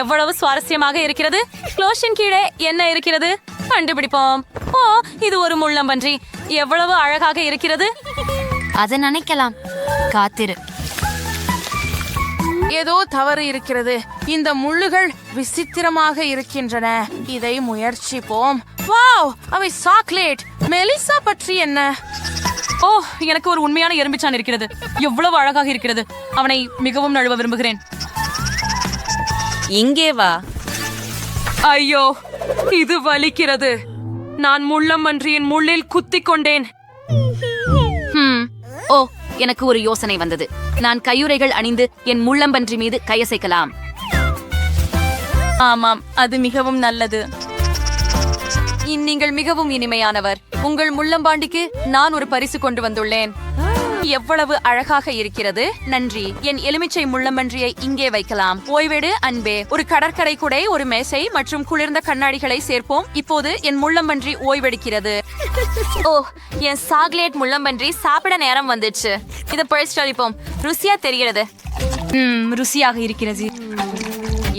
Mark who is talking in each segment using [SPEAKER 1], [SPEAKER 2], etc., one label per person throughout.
[SPEAKER 1] எவ்வளவு சுவாரஸ்யமாக இருக்கிறது. க்ளோஷின் கீழே என்ன இருக்கிறது கண்டுபிடிப்போம். ஓ, இது ஒரு முள்ளம்பன்றி. எவ்வளவு அழகாக இருக்கிறது.
[SPEAKER 2] அதை நினைக்கலாம். காத்திரு.
[SPEAKER 3] ஏதோ தவறு இருக்கிறது. இந்த முள்ளுகள் விசித்திரமாக இருக்கின்றன. இதை முயற்சிப்போம். வாவ், அவை சாக்லேட். மெலிசா பற்றி என்ன?
[SPEAKER 1] ஓ, எனக்கு ஒரு உண்மையான எறும்பிச்சான் இருக்கிறது. எவ்வளவு அழகாக இருக்கிறது. அவனை மிகவும் நழுவ விரும்புகிறேன்.
[SPEAKER 2] இங்கே வா.
[SPEAKER 1] ஐயோ, இது வலிக்கிறது. நான் முள்ளம்பன்றியின் முள்ளில் குத்திக் கொண்டேன்.
[SPEAKER 2] ஓ, எனக்கு ஒரு யோசனை வந்தது. நான் கையுறைகள் அணிந்து என் முள்ளம்பன்றி மீது கையசைக்கலாம்.
[SPEAKER 1] ஆமாம், அது மிகவும் நல்லது. நீங்கள் மிகவும் இனிமையானவர். உங்கள் முள்ளம்பாண்டிக்கு நான் ஒரு பரிசு கொண்டு வந்துள்ளேன். எவ்வளவு அழகாக இருக்கிறது. நன்றி. என் எலுமிச்சை முள்ளம்பன்றியை இங்கே வைக்கலாம். ஓய்வெடு அன்பே. ஒரு கடற்கரை குடை, ஒரு மேசை மற்றும் குளிர்ந்த கண்ணாடிகளை சேர்ப்போம். இப்போது என் முள்ளம்பன்றி ஓய்வெடுக்கிறது.
[SPEAKER 2] ஓ, என் சாக்லேட் முள்ளம்பன்றி சாப்பிட நேரம் வந்துச்சு. இதை பழிச்சளிப்போம். ருசியா தெரிகிறது.
[SPEAKER 1] ருசியாக இருக்கிறது.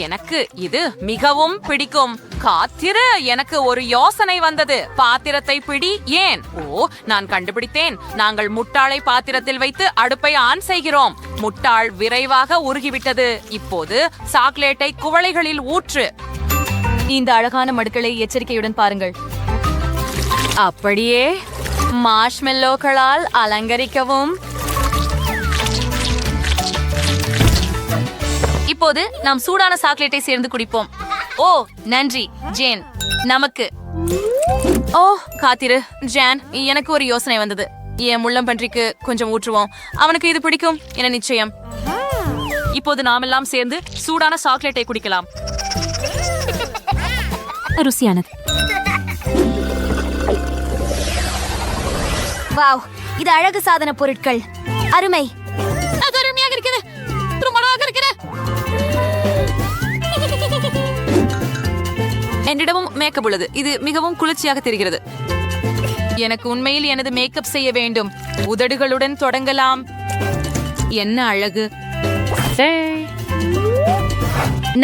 [SPEAKER 1] எனக்கு இது மிகவும் பிடிக்கும். காத்திரு, எனக்கு ஒரு யோசனை வந்தது. பாத்திரத்தை பிடி. ஏன்? ஓ, நான் கண்டுபிடித்தேன். நாங்கள் முட்டாளை பாத்திரத்தில் வைத்து அடுப்பை ஆன் செய்கிறோம். முட்டாள் விரைவாக உருகிவிட்டது. இப்போது சாக்லேட்டை குவளைகளில் ஊற்று. இந்த அழகான மடுக்களை எச்சரிக்கையுடன் பாருங்கள். அப்படியே மார்ஷ்மெல்லோக்களால் அலங்கரிக்கவும். இப்போது நாம் சூடான சாக்லேட்டை சேர்ந்து குடிப்போம். ஓ, நன்றி ஜேன். நமக்கு ஓ, காத்திரு ஜான், எனக்கு ஒரு யோசனை வந்தது. என் முள்ளம்பன்றிக்கு கொஞ்சம் ஊற்றுவோம். அவனுக்கு இது பிடிக்கும் என நிச்சயம். இப்போது நாமெல்லாம் சேர்ந்து சூடான சாக்லேட்டை குடிக்கலாம்.
[SPEAKER 2] ருசியானது. வாவ், இது அழகு சாதன பொருட்கள். அருமை.
[SPEAKER 1] அது அருமையாக இருக்கிறது. ரொம்ப அழகாக இருக்கிறது. என்னிடமும் மேக்கப் உள்ளது. இது மிகவும் குளிர்ச்சியாக தெரிகிறது. எனக்கு உண்மையில் எனது மேக்கப் செய்ய வேண்டும். உதடுகளுடன் தொடங்கலாம். என்ன அழகு.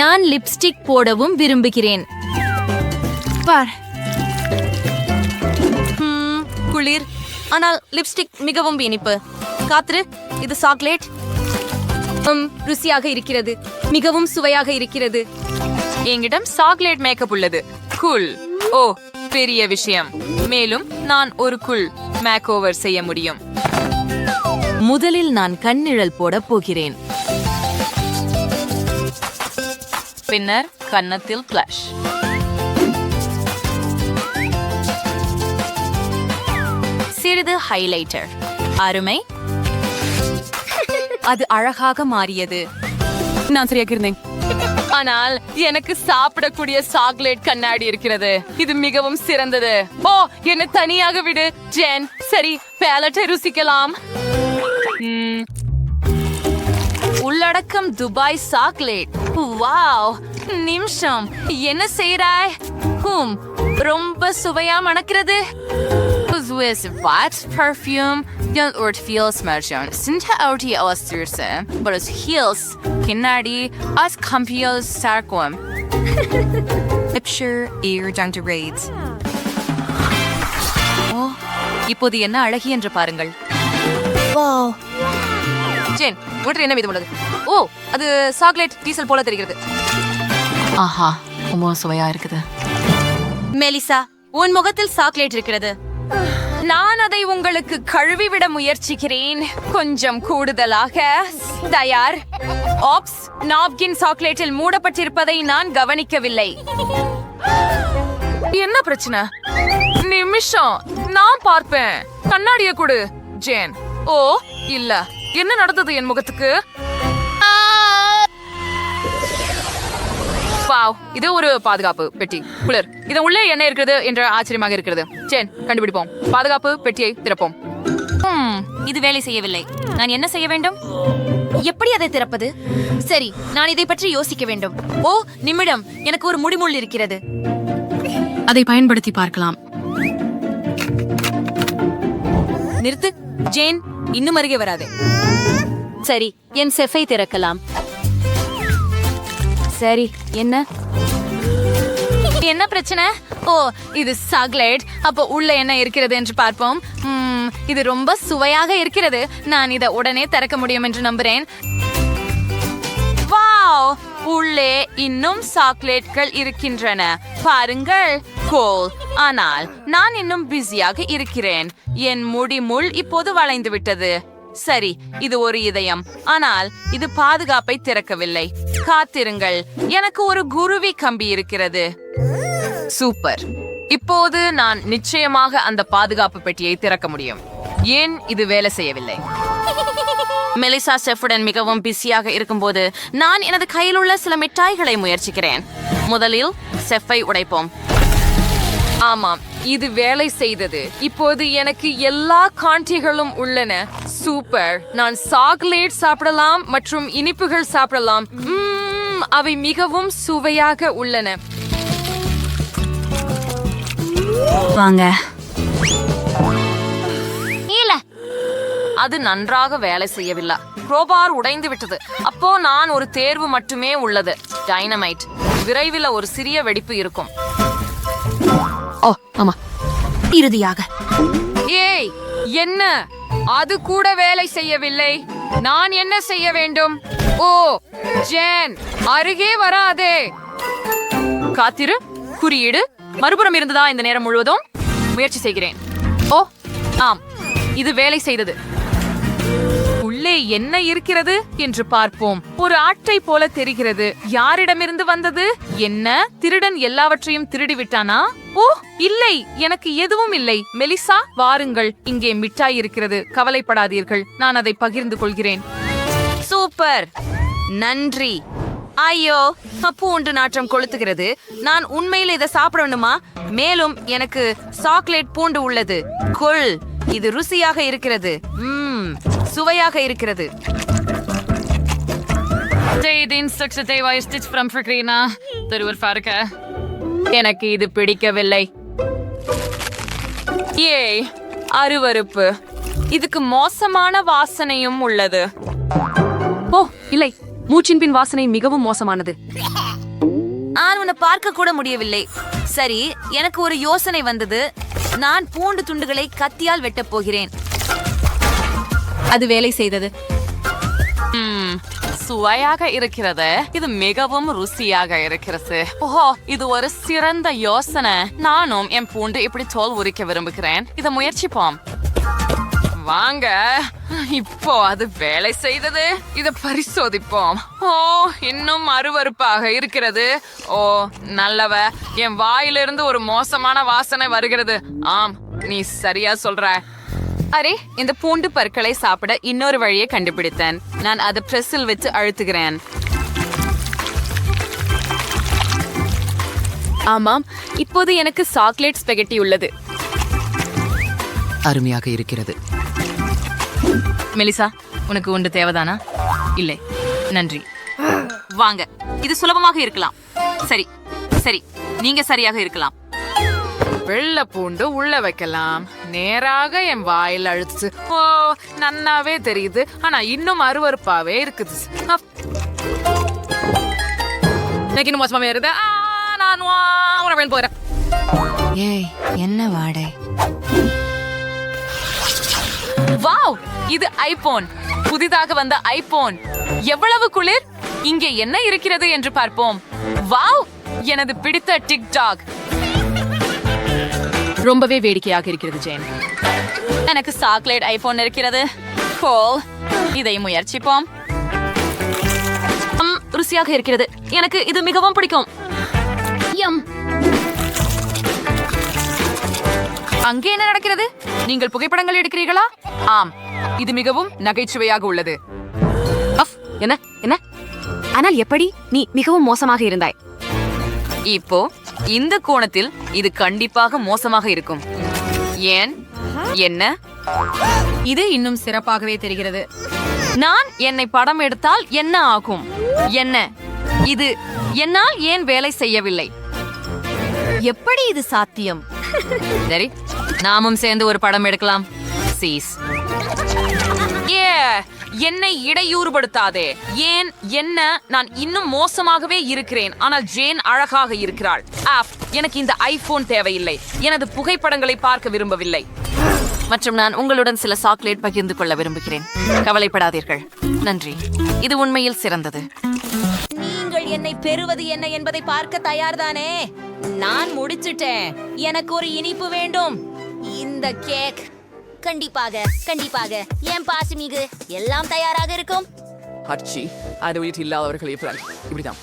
[SPEAKER 2] நான் லிப்ஸ்டிக் போடவும் விரும்புகிறேன்.
[SPEAKER 1] பார். குளிர், ஆனால் லிப்ஸ்டிக் மிகவும் இனிப்பு. காத்திரு, இது சாக்லேட். ருசியாக இருக்கிறது. மிகவும் சுவையாக இருக்கிறது. என்கிடம் சாக்லேட் மேக்கப் உள்ளது. கூல். ஓ, பெரிய விஷயம். மேலும் நான் ஒரு கூல் மேக் ஓவர் செய்ய முடியும்.
[SPEAKER 2] முதலில் நான் கண்ணிழல் போட போகிறேன்.
[SPEAKER 1] பின்னர் கன்னத்தில் பிளஷ். சிறிது ஹைலைட்டர். அருமை. அது அழகாக மாறியது. நான் சரியாக இருந்தேன். ஆனால் எனக்கு சாப்பிடக்கூடிய சாக்லேட் கண்ணாடி இருக்கிறது. இது மிகவும் சிறந்தது. ஓ, என்ன தனியாக விடு ஜென். சரி, பேலட்டை ருசிக்கலாம். உள்ளடக்கம் துபாய் சாக்லேட். வாவ், நிமிஷம், என்ன செய்றாய்? ரொம்ப சுவையா மணக்கிறது. With what perfume don't word feels merchant. Sinta outi awasturse, but as heels kinadi as campios sarquam. Picture ear down to raids. Oh, இப்போது என்ன அழகி என்று பாருங்கள்.
[SPEAKER 2] வாவ்.
[SPEAKER 1] ஜேன், ஒன்று என்ன மீதம் உள்ளது? ஓ, அது சாக்லேட் டீசல் போல தெரிகிறது. ஆஹா, ரொம்ப சுவையா இருக்குது. மெலிசா, உன் முகத்தில் சாக்லேட் இருக்கிறது. நான் அதை உங்களுக்கு கழுவி விட முயற்சிக்கிறேன். கொஞ்சம் கூடுதலாக. தயார். ஆப்ஸ், நாப்கின் சாக்லேட்டில் மூடப்பட்டிருப்பதை நான் கவனிக்கவில்லை. என்ன பிரச்சனை? நிமிஷம், நான் பார்ப்பேன். கண்ணாடிய கொடு ஜேன். ஓ, இல்ல. என்ன நடந்தது என் முகத்துக்கு? வாவ், இது ஒரு பாதுகாப்பு பெட்டி. குளிர். இது உள்ளே என்ன இருக்கிறது என்ற ஆச்சரியமாக இருக்கிறது. ஜேன், கண்டுபிடிப்போம். பாதுகாப்பு பெட்டியை திறப்போம்.
[SPEAKER 2] இது வேலை செய்யவில்லை. நான் என்ன செய்ய வேண்டும்? எப்படி அதை திறப்பது? சரி, நான் இதை பற்றி யோசிக்க வேண்டும். ஓ, நிமிடம், எனக்கு ஒரு முடிமுள் இருக்கிறது.
[SPEAKER 1] அதை பயன்படுத்தி பார்க்கலாம்.
[SPEAKER 2] நிறுத்து ஜேன், இன்னும் அருகே வராதே. சரி, என் செஃபை திறக்கலாம். சரி, என்ன பிரச்சனை? ஓ, இது சாக்லேட். அப்போ உள்ள என்ன இருக்கிறது என்று பார்ப்போம். இது ரொம்ப சுவையாக இருக்கிறது. நான் இதை உடனே திறக்க முடியும் என்று நம்புறேன்.
[SPEAKER 1] வாவ், உள்ளே இன்னும் சாக்லேட்கள் இருக்கின்றன. பாருங்கள், கோல். ஆனால் நான் இன்னும் பிஸியாக இருக்கிறேன். என் முள் இப்போது வளைந்து விட்டது. சரி, இது ஒரு இதயம். ஆனால் இது பாதுகாப்பை திறக்கவில்லை. காத்திருங்கள், எனக்கு ஒரு குருவி கம்பி இருக்கிறது. சூப்பர். இப்போது நான் நிச்சயமாக அந்த பாதுகாப்பு பெட்டியை திறக்க முடியும். ஏன் இது வேலை செய்யவில்லை? மெலிசா செஃபுடன் மிகவும் பிஸியாக இருக்கும்போது நான் எனது கையில் உள்ள சில மிட்டாய்களை முயற்சிக்கிறேன். முதலில் செஃப்பை உடைப்போம். ஆமாம், இது வேலை செய்தது. இப்போது எனக்கு எல்லா காண்டிகளும் உள்ளன. சூப்பர். நான் சாக்லேட் சாப்பிடலாம் மற்றும் இனிப்புகள் சாப்பிடலாம். அவை மிகவும் சுவையாக உள்ளன.
[SPEAKER 2] வாங்க.
[SPEAKER 1] அது நன்றாக வேலை செய்யவில்லை. ரோபார் உடைந்து விட்டது. அப்போ நான் ஒரு தேர்வு மட்டுமே உள்ளது. டைனமைட். விரைவில் ஒரு சிறிய வெடிப்பு இருக்கும்.
[SPEAKER 2] ஓ ஆமா, இறுதியாக.
[SPEAKER 1] ஏய், என்ன? அது கூட வேலை செய்யவில்லை. நான் என்ன செய்ய வேண்டும்? ஓ ஜேன், அருகே வராதே. காத்திரு. குறியீடு மறுபுறம் இருந்ததா இந்த நேரம் முழுவதும்? முயற்சி செய்கிறேன். ஓ ஆம், இது வேலை செய்தது. உள்ளே என்ன இருக்கிறது என்று பார்ப்போம். ஒரு ஆட்டை போல தெரிகிறது. யாரிடமிருந்து வந்தது? என்ன? திருடன் எல்லாவற்றையும் திருடி விட்டானா? ஓ இல்லை, எனக்கு எதுவும் இல்லை. மெலிசா, வாருங்கள், இங்கே மிட்டாய் இருக்கிறது. கவலைப்படாதீர்கள், நான் அதை பகிர்ந்து கொள்கிறேன். சூப்பர், நன்றி. ஐயோ, பூண்டு நாற்றம் கொளுத்துகிறது. நான் உண்மையில் இதை சாப்பிடணுமா? மேலும் எனக்கு சாக்லேட் பூண்டு உள்ளது. கொள், இது ருசியாக இருக்கிறது. சுவையாக இருக்கிறது. எனக்கு இது பிடிக்கவில்லை. ஏய், அருவருப்பு. இதுக்கு மோசமான வாசனையும் உள்ளது.
[SPEAKER 4] ஓ இல்லை, மூச்சின் பின் வாசனை மிகவும் மோசமானது.
[SPEAKER 2] நான் உன்னை பார்க்க கூட முடியவில்லை. சரி, எனக்கு ஒரு யோசனை வந்தது. நான் பூண்டு துண்டுகளை கத்தியால் வெட்டப் போகிறேன். அது வேலை செய்தது.
[SPEAKER 1] சுவையாக இருக்கிறது. இது மிகவும் ருசியாக இருக்கிறது. ஓஹோ, இது ஒரு சிறந்த யோசனை. நானும் என் பூண்டு இப்படி தோல் உரிக்க விரும்புகிறேன். இதை முயற்சிப்போம். வாங்க, இப்போ அது வேலை செய்தது. இதை பரிசோதிப்போம். ஓ, இன்னும் அருவருப்பாக இருக்கிறது. ஓ நல்லவ, என் வாயிலிருந்து ஒரு மோசமான வாசனை வருகிறது. ஆம், நீ சரியா சொல்ற. அரே, இந்த பூண்டு பற்களை சாப்பிட இன்னொரு வழியை கண்டுபிடித்தேன். நான் அதை பிரஸில் வச்சு அழுத்துகிறேன். ஆமாம், இப்போது எனக்கு சாக்லேட் ஸ்பெகட்டி உள்ளது.
[SPEAKER 4] அருமையாக இருக்கிறது.
[SPEAKER 1] மெலிசா, உனக்கு ஒன்று தேவைதானா? இல்லை, நன்றி. வாங்க, இது சுலபமாக இருக்கலாம். சரி சரி, நீங்க சரியாக இருக்கலாம். வெள்ளை பூண்டு உள்ள வைக்கலாம். நேராக என் வாயில் அழுத்து. ஓ, நன்னாவே தெரியுது. ஆனா இன்னும் அருவருப்பாவே இருக்குது. எனக்கு இன்னும் மோசமாவே இருக்குது. நான் போறேன்.
[SPEAKER 2] ஏய், என்ன வாடை?
[SPEAKER 1] வாவ், இது ஐபோன். புதிதாக வந்த ஐபோன். எவ்வளவு குளிர். இங்கே என்ன இருக்கிறது என்று பார்ப்போம். வாவ், எனது பிடித்த டிக்டாக். ரொம்பவே வேடிக்கையாக இருக்கிறது ஜேன். எனக்கு சாக்லேட் ஐபோன் இருக்கிறது. கோல், இதை முயற்சிப்போம். ருசியாக இருக்கிறது. எனக்கு இது மிகவும் பிடிக்கும். அங்கே என்ன நடக்கிறது? நீங்கள் புகைப்படங்கள் எடுக்கிறீர்களா? ஆம், இது மிகவும் நகைச்சுவையாக உள்ளது.
[SPEAKER 4] என்ன என்ன? ஆனால் எப்படி? நீ மிகவும் மோசமாக இருந்தாய்.
[SPEAKER 1] இப்போ இந்த கோணத்தில் இது கண்டிப்பாக மோசமாக இருக்கும். ஏன்? என்ன? இது இன்னும் சிறப்பாகவே தெரிகிறது. நான் என்னை படம் எடுத்தால் என்ன ஆகும்? என்ன இது? என்னால் ஏன் வேலை செய்யவில்லை?
[SPEAKER 2] எப்படி இது சாத்தியம்?
[SPEAKER 1] சரி, நாமும் சேர்ந்து ஒரு படம் எடுக்கலாம். சீஸ். என்னை இடையூறுபடுத்தாதே. ஏன் என்ன? நான் இன்னும் மோசமாகவே இருக்கிறேன். ஆனால் ஜேன் அழகாக இருக்கிறாள். எனக்கு இந்த ஐபோன் தேவையில்லை. எனது புகைப்படங்களை பார்க்க விரும்பவில்லை.
[SPEAKER 2] மற்றும் நான் உங்களுடன் சில சாக்லேட் பகிர்ந்து கொள்ள விரும்புகிறேன். கவலைப்படாதீர்கள். நன்றி. இது உண்மையில் சிறந்தது. நீங்கள் என்னை பெறுவது என்ன என்பதை பார்க்க தயார்தானே? நான் முடிச்சிட்டேன். எனக்கு ஒரு இனிப்பு வேண்டும். இந்த கேக் கண்டிப்பாக கண்டிப்பாக என் பாசுமிகு எல்லாம் தயாராக இருக்கும்.
[SPEAKER 5] ஹர்ச்சி அது வீட்டில் இல்லாதவர்கள் இப்படிதான்.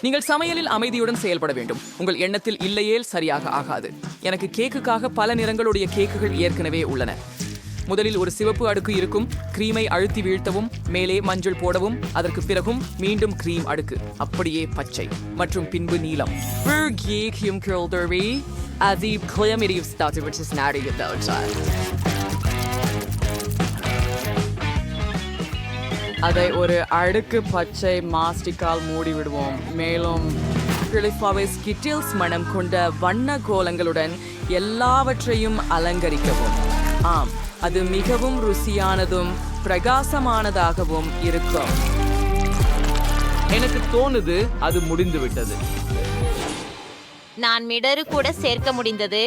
[SPEAKER 5] நீங்கள் சமையலில் அமைதியுடன் செயல்பட வேண்டும். உங்கள் எண்ணத்தில் இல்லையேல் சரியாக ஆகாது. எனக்கு கேக்குக்காக பல நிறங்களுடைய கேக்குகள் ஏற்கனவே உள்ளன. முதலில் ஒரு சிவப்பு அடுக்கு இருக்கும். கிரீமை அழுத்தி வீழ்த்தவும், மேலே மஞ்சள் போடவும், அதற்கு பிறகும் மீண்டும் கிரீம் அடுக்கு, அப்படியே பச்சை மற்றும் பின்பு நீலம்.
[SPEAKER 6] அதை ஒரு அடுக்கு பச்சை மாஸ்டிக்கால் மூடி விடுவோம். மேலும் ஸ்கிட்டில்ஸ் மனம் கொண்ட வண்ண கோலங்களுடன் எல்லாவற்றையும் அலங்கரிக்கவும். ஆம், அது மிகவும் ருசியானதும் பிரகாசமானதாகவும் இருக்கும்.
[SPEAKER 5] எனக்கு தோணுது அது முடிந்து விட்டது.
[SPEAKER 2] நான் மிடரு கூட சேர்க்க முடிந்தது.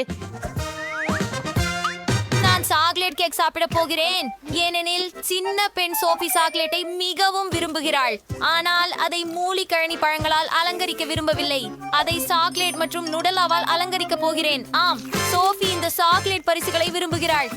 [SPEAKER 2] நான் சாக்லேட் கேக் சாப்பிட போகிறேன். ஏனெனில் சின்ன பெண் சோஃபி சாக்லேட்டை மிகவும் விரும்புகிறாள். ஆனால் அதை மூலிகழனி பழங்களால் அலங்கரிக்க விரும்பவில்லை. அதை சாக்லேட் மற்றும் நுடலாவால் அலங்கரிக்க போகிறேன். ஆம், சோஃபி இந்த சாக்லேட் பரிசுகளை விரும்புகிறாள்.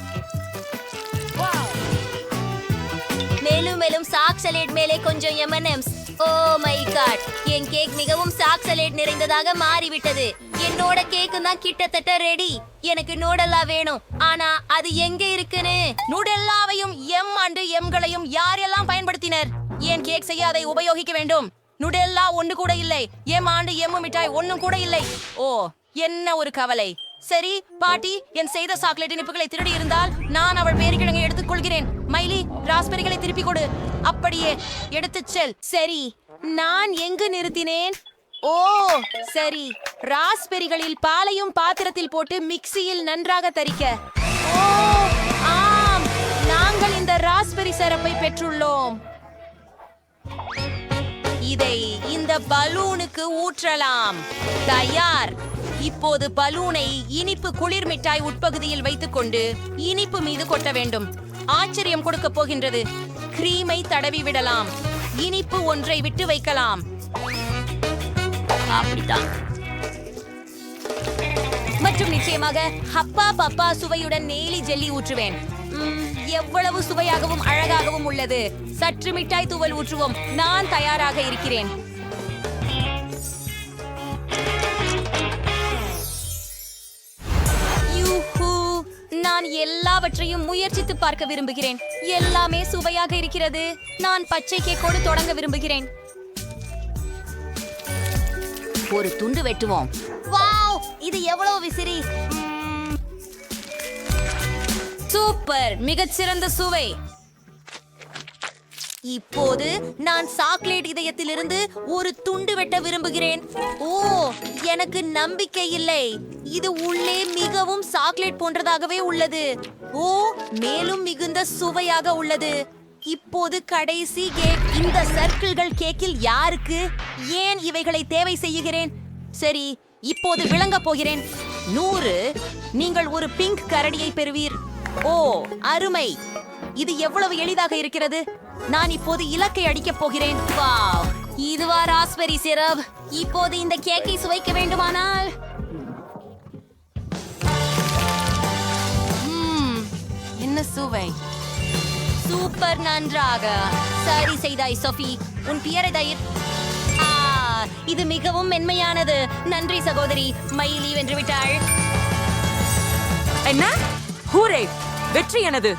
[SPEAKER 2] மேலும் சாக்லேட் மேலே கொஞ்சம் M&M's. ஓ மை காட், என் கேக் மிகவும் சாக்லேட் நிறைந்ததாக மாறிவிட்டது. என்னோட கேக்கு தான் கிட்டத்தட்ட ரெடி. எனக்கு நூடல்லா வேணும். ஆனா அது எங்க இருக்குன்னு? நூடல்லாவையும் M&Mகளையும் யாரெல்லாம் பயன்படுத்தினர்? என் கேக் செய்ய அதை உபயோகிக்க வேண்டும். நூடல்லா ஒன்று கூட இல்லை. M&M மிட்டாய் ஒன்னும் கூட இல்லை. ஓ, என்ன ஒரு கவலை. சரி பாட்டி, என் செய்த சாக்லேட் இனிப்புகளை திருடி இருந்தால் நான் அவள் பேரிக்கிழங்கை எடுத்துக் கொள்கிறேன். மைலி, ராஸ்பெரிகளை திருப்பி கொடு. அப்படியே எடுத்துச் செல். சரி, நான் எங்கு நிறுத்தினேன்? ஓ சரி, ராஸ்பெரிகளில் பாலையும் பாத்திரத்தில் போட்டு மிக்சியில் நன்றாக தரிக்க. ஓ ஆம், நாங்கள் இந்த ராஸ்பெரி சிரப்பை பெற்றுள்ளோம். இதை இந்த பலூனுக்கு ஊற்றலாம். தயார். இப்போது பலூனை இனிப்பு குளிர் மிட்டாய் உட்பகுதியில் வைத்துக்கொண்டு இனிப்பு மீது கொட்ட வேண்டும். ஆச்சரியம் கொடுக்க போகின்றது. கிரீமை தடவி விடலாம். இனிப்பு ஒன்றை விட்டு வைக்கலாம். அப்படித்தான். மற்றும் நிச்சயமாக ஹப்பா பப்பா சுவையுடன் நெய்லி ஜெல்லி ஊற்றுவேன். எவ்வளவு சுவையாகவும் அழகாகவும் உள்ளது. சற்று மிட்டாய் தூவல் ஊற்றுவோம். நான் தயாராக இருக்கிறேன். நான் எல்லாவற்றையும் முயற்சித்து பார்க்க விரும்புகிறேன். எல்லாமே சுவையாக இருக்கிறது. நான் பச்சை கேக்கோடு தொடங்க விரும்புகிறேன். ஒரு துண்டு வெட்டுவோம். வாவ், இது எவ்வளவு விசிறி. சூப்பர், மிகச்சிறந்த சுவை. இப்போது நான் சாக்லேட் இதயத்திலிருந்து ஒரு துண்டு வெட்ட விரும்புகிறேன். ஓ, எனக்கு நம்பிக்கை இல்லை. இது உள்ளே மிகவும் சாக்லேட் போன்றதாகவே உள்ளது. ஓ, மேலும் மிகுந்த சுவையாக உள்ளது. இப்போது கடைசி கேக். இந்த சர்க்கிள்கள் கேக்கில் யாருக்கு? ஏன் இவைகளை தேவை செய்கிறேன்? சரி, இப்போது விளங்க போகிறேன். 100. நீங்கள் ஒரு பிங்க் கரடியை பெறுவீர். ஓ அருமை, இது எவ்வளவு எளிதாக இருக்கிறது. நான் இப்போது இலக்கை அடிக்கப் போகிறேன். வாவ், இதுவா ராஸ்பெரி சிரப்? இப்போது இந்த கேக்கை சுவைக்க வேண்டுமானால்
[SPEAKER 3] என்ன சுவை.
[SPEAKER 2] சூப்பர், நன்றாக சரி செய்தாய் சோஃபி. உன் பியரை தயிர். இது மிகவும் மென்மையானது. நன்றி சகோதரி. மைலி வென்று விட்டாள்.
[SPEAKER 1] என்ன? ஹூரே, வெற்றி எனது.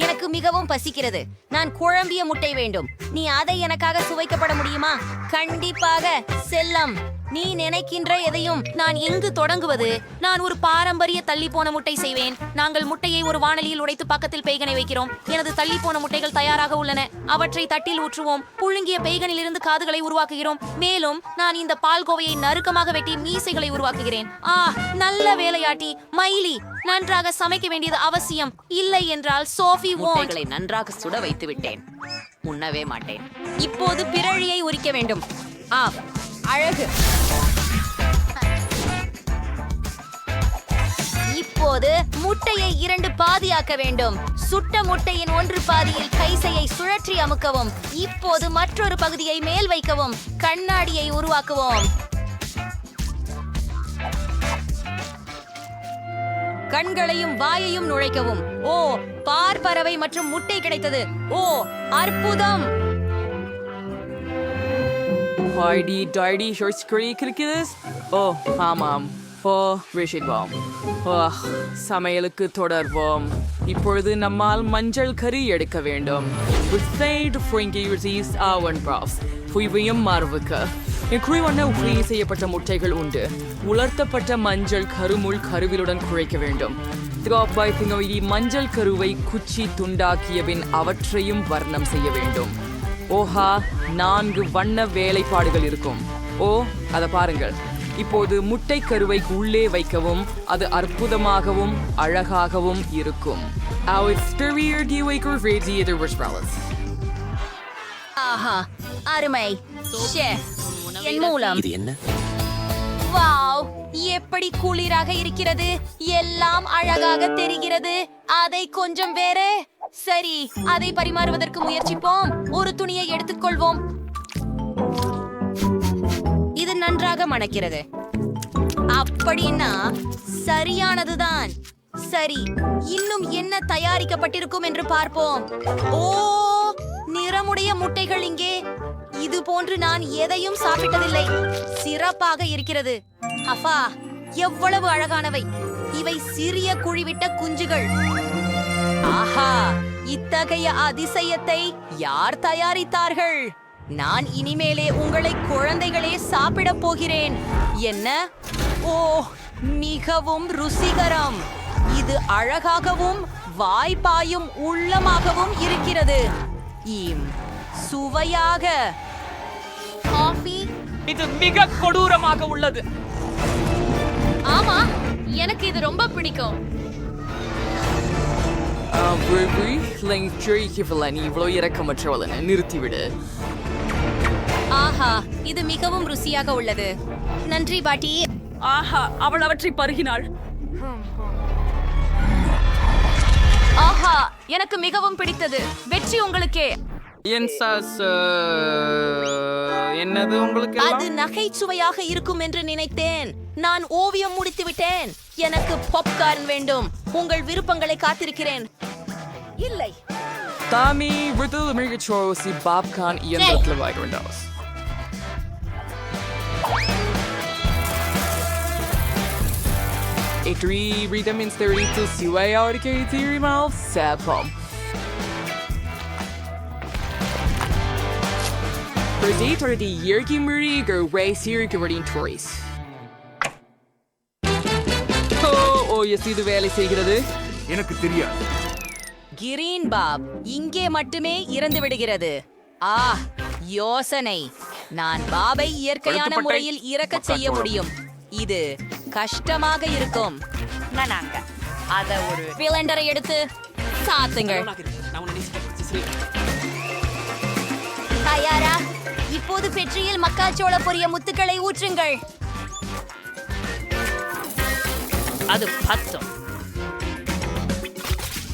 [SPEAKER 2] எனக்கு மிகவும் பசிக்கிறது. நான் குழம்பிய முட்டை வேண்டும். நீ அதை எனக்காக சுவைக்கப்பட முடியுமா? கண்டிப்பாக செல்லம். நீ நினைக்கின்ற எதையும் நான் எங்கு தொடங்குவது? நான் ஒரு பாரம்பரிய தள்ளி போன முட்டை செய்வேன். நாங்கள் முட்டையை ஒரு வாணலியில் உடைத்து பக்கத்தில் பேகனை வைக்கிறோம். எனது தள்ளி போன முட்டைகள் தயாராக உள்ளன. அவற்றை தட்டில் ஊற்றுவோம். புழுங்கிய பேகனில் இருந்து காதுகளை உருவாக்குகிறோம். மேலும் நான் இந்த பால்கோவையை நறுக்கமாக வெட்டி மீசைகளை உருவாக்குகிறேன். நல்ல வேலையாட்டி மைலி. நன்றாக சமைக்க வேண்டியது அவசியம். இல்லை என்றால் சோஃபி
[SPEAKER 1] முட்டைகளை நன்றாக சுட வைத்து விட்டேன். உண்ணவே மாட்டேன்.
[SPEAKER 2] இப்போது பிறழியை உரிக்க வேண்டும். அழகு. இப்போது முட்டையை 2 பாதியாக்க வேண்டும். சுட்ட முட்டையின் 1 பாதியில் கைசையை சுழற்றி அமுக்கவும். இப்போது மற்றொரு பகுதியை மேல் வைக்கவும். கண்ணாடியை உருவாக்குவோம். கண்களையும் வாயையும் நுழைக்கவும். பார்ப்பறவை மற்றும் முட்டை கிடைத்தது. அற்புதம்.
[SPEAKER 6] ஹாய்டி டாய்டி ஷோர்ட்ஸ் கிடைக்கிறது. ஆமாம். விஷிடுவோம். சமையலுக்கு தொடர்வோம். இப்பொழுது நம்மால் மஞ்சள் கறி எடுக்க வேண்டும். புய்வையும் மாறுவுக்கு செய்யப்பட்ட முட்டைகள் உண்டு. உலர்த்தப்பட்ட மஞ்சள் கருமுள் கருவிலுடன் குழைக்க வேண்டும். மஞ்சள் கருவை குச்சி துண்டாக்கியபின் அவற்றையும் வர்ணம் செய்ய வேண்டும். 4 வண்ண வேலைப்பாடுகள் இருக்கும். அதை பாருங்கள். இப்போது முட்டை கருவை உள்ளே வைக்கவும். அது அற்புதமாகவும் அழகாகவும் இருக்கும்.
[SPEAKER 2] அருமை. என் மூலம்
[SPEAKER 7] இது என்ன?
[SPEAKER 2] வாவ், எப்படி குளிராக இருக்கிறது. எல்லாம் அழகாக தெரிகிறது. அதை கொஞ்சம் வேறு. சரி, அதை பரிமாறுவதற்கு முயற்சிப்போம். ஒரு துணியை எடுத்துக்கொள்வோம். இது நன்றாக மணக்கிறது. அப்படின்னா சரியானதுதான். சரி, இன்னும் என்ன தயாரிக்கப்பட்டிருக்கும் என்று பார்ப்போம். நிறமுடைய முட்டைகள் இங்கே. இது போன்று நான் எதையும் சாப்பிட்டதில்லை. சிறப்பாக இருக்கிறது. அப்பா, எவ்வளவு அழகானவை. இவை சிறிய குழிவிட்ட குஞ்சுகள். ஆஹா, இத்தகைய அதிசயத்தை யார் தயாரித்தார்கள்? நான் இனிமேலே உங்களை குழந்தைகளே சாப்பிடப் போகிறேன். என்ன? மிகவும் ருசிகரம். இது அழகாகவும் வாய்ப்பாயும் உள்ளமாகவும் இருக்கிறது. சுவையாக. காஃபி.
[SPEAKER 5] இது மிக கொடூரமாக உள்ளது.
[SPEAKER 2] ஆமா, எனக்கு இது ரொம்ப பிடிக்கும்.
[SPEAKER 6] இவ்வளவு இறக்கமற்றவள நிறுத்திவிடு.
[SPEAKER 2] ஆஹா, இது மிகவும் ருசியாக உள்ளது. நன்றி பாட்டி.
[SPEAKER 1] அவள் அவற்றை பருகினாள்.
[SPEAKER 2] ஆஹா, எனக்கு மிகவும் பிடித்தது. வெற்றி உங்களுக்கே.
[SPEAKER 6] என்னது உங்களுக்கு?
[SPEAKER 2] அது நகைச்சுவையாக இருக்கும் என்று நினைத்தேன். நான் ஓவியம் முடித்து விட்டேன். எனக்கு பாப்கார்ன் வேண்டும். உங்கள் விருப்பங்களை காத்திருக்கிறேன். இல்லை.
[SPEAKER 6] தாமி விருது மிகச்சோசி பாப்கார்ன் இயந்திரத்தில் வாங்கிவிட்டோம். Redemonstrate சுவையாடிக்கை தீரிமால் சேப்பம். பிரதேசத்தை இயற்கை முறைகள் வைசிருக்கிறதின் டூரிஸ். இது வேலை செய்கிறது.
[SPEAKER 7] எனக்கு தெரியாது.
[SPEAKER 2] கிரீன் பாப் இங்கே மட்டுமே இறந்து விடுகிறது. யோசனை. நான் பாபை இயற்கையான முறையில் இறக்கச் செய்ய முடியும். இது கஷ்டமாக இருக்கும். அத ஒரு பிளண்டரை எடுத்து சாத்துங்கள். தயாரா? இப்போது பெட்ரியில் மக்காச்சோள பொரிய முத்துக்களை ஊற்றுங்கள்.
[SPEAKER 1] அது பத்தும்.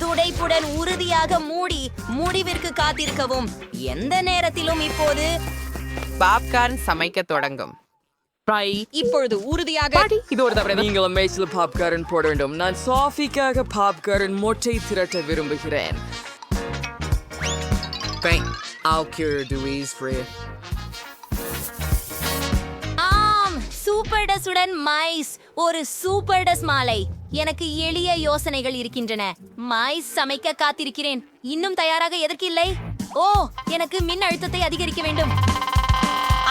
[SPEAKER 2] துடைப்புடன் உறுதியாக மூடி முடிவிற்கு காத்திருக்கவும். எந்த நேரத்திலும் இப்போது
[SPEAKER 8] பாப்கார்ன் சமைக்க தொடங்கும்.
[SPEAKER 2] இப்பொழுது உறுதியாக
[SPEAKER 6] இதோட தவிர நீங்களும் மேய்ச்சல் பாப்கார்ன் போட வேண்டும். நான் சாஃபிக்காக பாப்கார்ன் மொட்டை திரட்ட விரும்புகிறேன்.
[SPEAKER 2] சூப்பர் டஸுடன் மைஸ். ஒரு சூப்பர் டஸ் மாலை. எனக்கு எளிய யோசனைகள் இருக்கின்றன. மைஸ் சமைக்க காத்திருக்கிறேன். இன்னும் தயாராக எதற்கு இல்லை? எனக்கு மின் அழுத்தத்தை அதிகரிக்க வேண்டும்.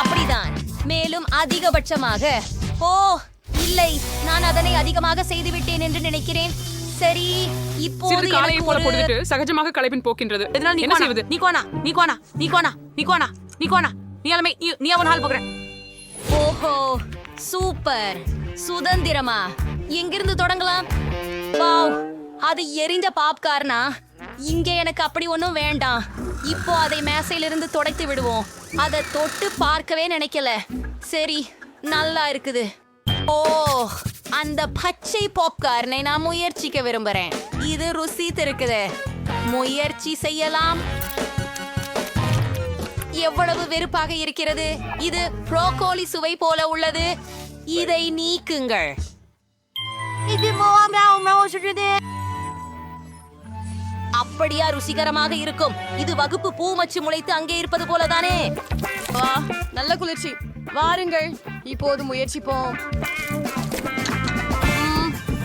[SPEAKER 2] அப்படிதான். மேலும் அதிகபட்சமாக. ஓ இல்லை, நான் அதனை அதிகமாக செய்துவிட்டேன் என்று நினைக்கிறேன். சரி, இப்போது
[SPEAKER 7] சிறிது காலையை
[SPEAKER 2] எனக்கு
[SPEAKER 7] போல
[SPEAKER 2] ஒரு-
[SPEAKER 7] போட்டுட்டு சகஜமாக களைப்பின் போக்கின்றது. என்ன செய்வது?
[SPEAKER 2] ஓஹோ, சூப்பர். சுதந்திரமா? எங்கிருந்து தொடங்கலாம்? வாவ், அது எரிந்த பாப்கார்னா? இங்கே எனக்கு அப்படி ஒன்றும் வேண்டாம். இப்போ அதை மேசையிலிருந்து துடைத்து விடுவோம். அதை தொட்டு பார்க்கவே நினைக்கல. சரி, நல்லா இருக்குது. ஓ, அந்த பச்சை பாப்கார்னை நான் முயற்சிக்க விரும்புறேன். இது ருசித்து இருக்குது. முயற்சி செய்யலாம். எவ்வளவு வெறுப்பாக இருக்கிறது. இது ப்ரோக்கோலி சுவை போல உள்ளது. இதை நீக்குங்கள். அப்படியா ருசிகரமாக இருக்கும். இது வகுப்பு பூ மச்சு முளைத்து அங்கே இருப்பது போலதானே.
[SPEAKER 3] நல்ல குளிர்ச்சி. வாருங்கள், இப்போது முயற்சிப்போம்.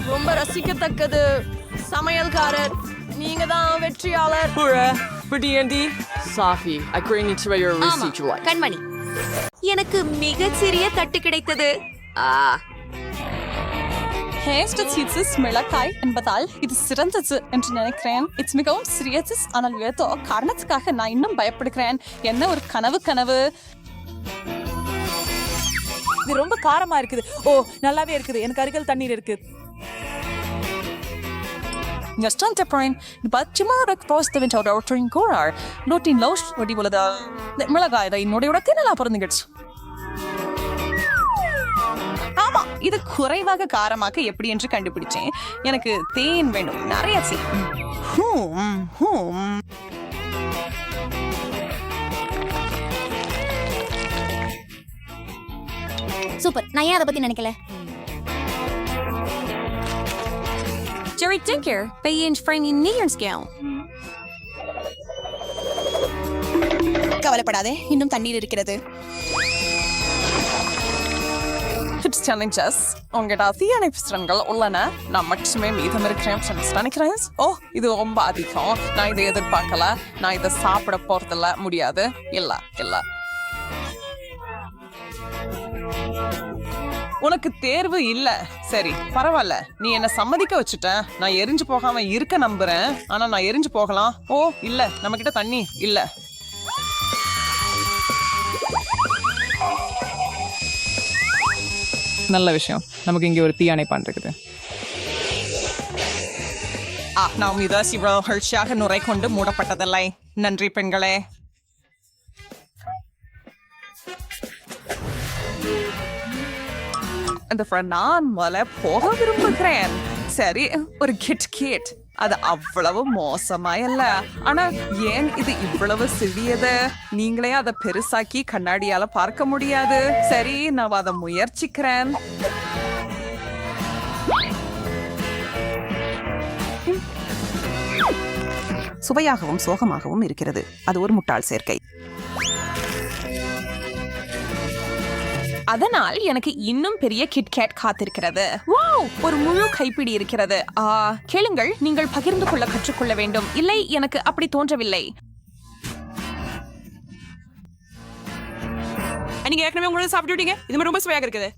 [SPEAKER 3] ரொம்ப ரசிக்கத்தக்கது. சமையல்காரர், நீங்க தான் வெற்றியாளர்.
[SPEAKER 6] Hurrah! For D&D, Safi, according to your
[SPEAKER 2] ஆமா,
[SPEAKER 6] receipt life.
[SPEAKER 2] கண்மணி. எனக்கு மிகச் சிறிய தட்டு கிடைத்தது.
[SPEAKER 9] Hestetizes மிளகாய் என்பதால் இது சிறந்தது என்று நினைக்கிறேன். இது மிகவும் சிறியது, ஆனால் ஏதோ காரணத்துக்காக நான் இன்னும் பயப்படுகிறேன். என்ன ஒரு கனவு.
[SPEAKER 10] இது ரொம்ப காரமா இருக்குது. ஓ, நல்லாவே இருக்குது. எனக்கு அருகில் தண்ணீர் இருக்கு.
[SPEAKER 9] Nastante prain, bachimara postavin to rotaring corar. Notin losh or divulada. மிளகாய் என்னோட தினலா பிறந்துகிடுச்சு. ஆமா, இது குறைவாக காரமாக எப்படி என்று கண்டுபிடிச்சேன். எனக்கு தேன் வேண்டும், நிறைய
[SPEAKER 2] சூப்பர். நான் ஏன் அதை பத்தி நினைக்கல?
[SPEAKER 4] Jerry Dinker, Bayinch Framing Near Scale.
[SPEAKER 9] கவலைப்படாதே, இன்னும் தண்ணீர் இருக்கிறது. It's challenges. உங்ககிட்ட அதிக புஸ்தகங்கள் உள்ளன. நான் மட்டுமே மீதம் இருக்கிறேன் நினைக்கிறேன். ஓ, இது ரொம்ப அதிகம். நான் இதை எதிர்பார்க்கல. நான் இதை சாப்பிட போறதில்ல. முடியாது. இல்ல. உனக்கு தேர்வு இல்ல. சரி, பரவாயில்ல. நீ என்ன சம்மதிக்க வச்சுட்ட. நான் எரிஞ்சு போகாம இருக்க நம்புறேன். ஆனா நான் எரிஞ்சு போகலாம். ஓ இல்ல, நம்ம கிட்ட தண்ணி இல்ல.
[SPEAKER 10] நல்ல விஷயம். நமக்கு இங்கே ஒரு தீயணைப்பான் இருக்குது.
[SPEAKER 9] நாம் இதை சிவகழ்ச்சியாக நுரை கொண்டு மூடப்பட்டதில்லை. நன்றி பெண்களே. அந்த நான் முதல்ல போக விரும்புகிறேன். சரி, ஒரு கிட் அது அவ்வளவு மோசமாயல்ல. ஆனா ஏன் இது இவ்வளவு சிறியது? நீங்களே அதை பெருசாக்கி கண்ணாடியால பார்க்க முடியாது. சரி, நான் அதை முயற்சிக்கிறேன்.
[SPEAKER 11] சுவையாகவும் சோகமாகவும் இருக்கிறது. அது ஒரு முட்டாள் சேர்க்கை.
[SPEAKER 3] அதனால் எனக்கு இன்னும் பெரிய கிட்கேட் காத்திருக்கிறது. வாவ், ஒரு முழு கைப்பிடி இருக்கிறது. கேளுங்கள், நீங்கள் பகிர்ந்து கொள்ள கற்றுக்கொள்ள வேண்டும். இல்லை, எனக்கு அப்படி தோன்றவில்லை.
[SPEAKER 7] நீங்க ஏற்கனவே உங்களோட சாப்பிட்டுட்டீங்க. இது ரொம்ப சுவையாக இருக்குது.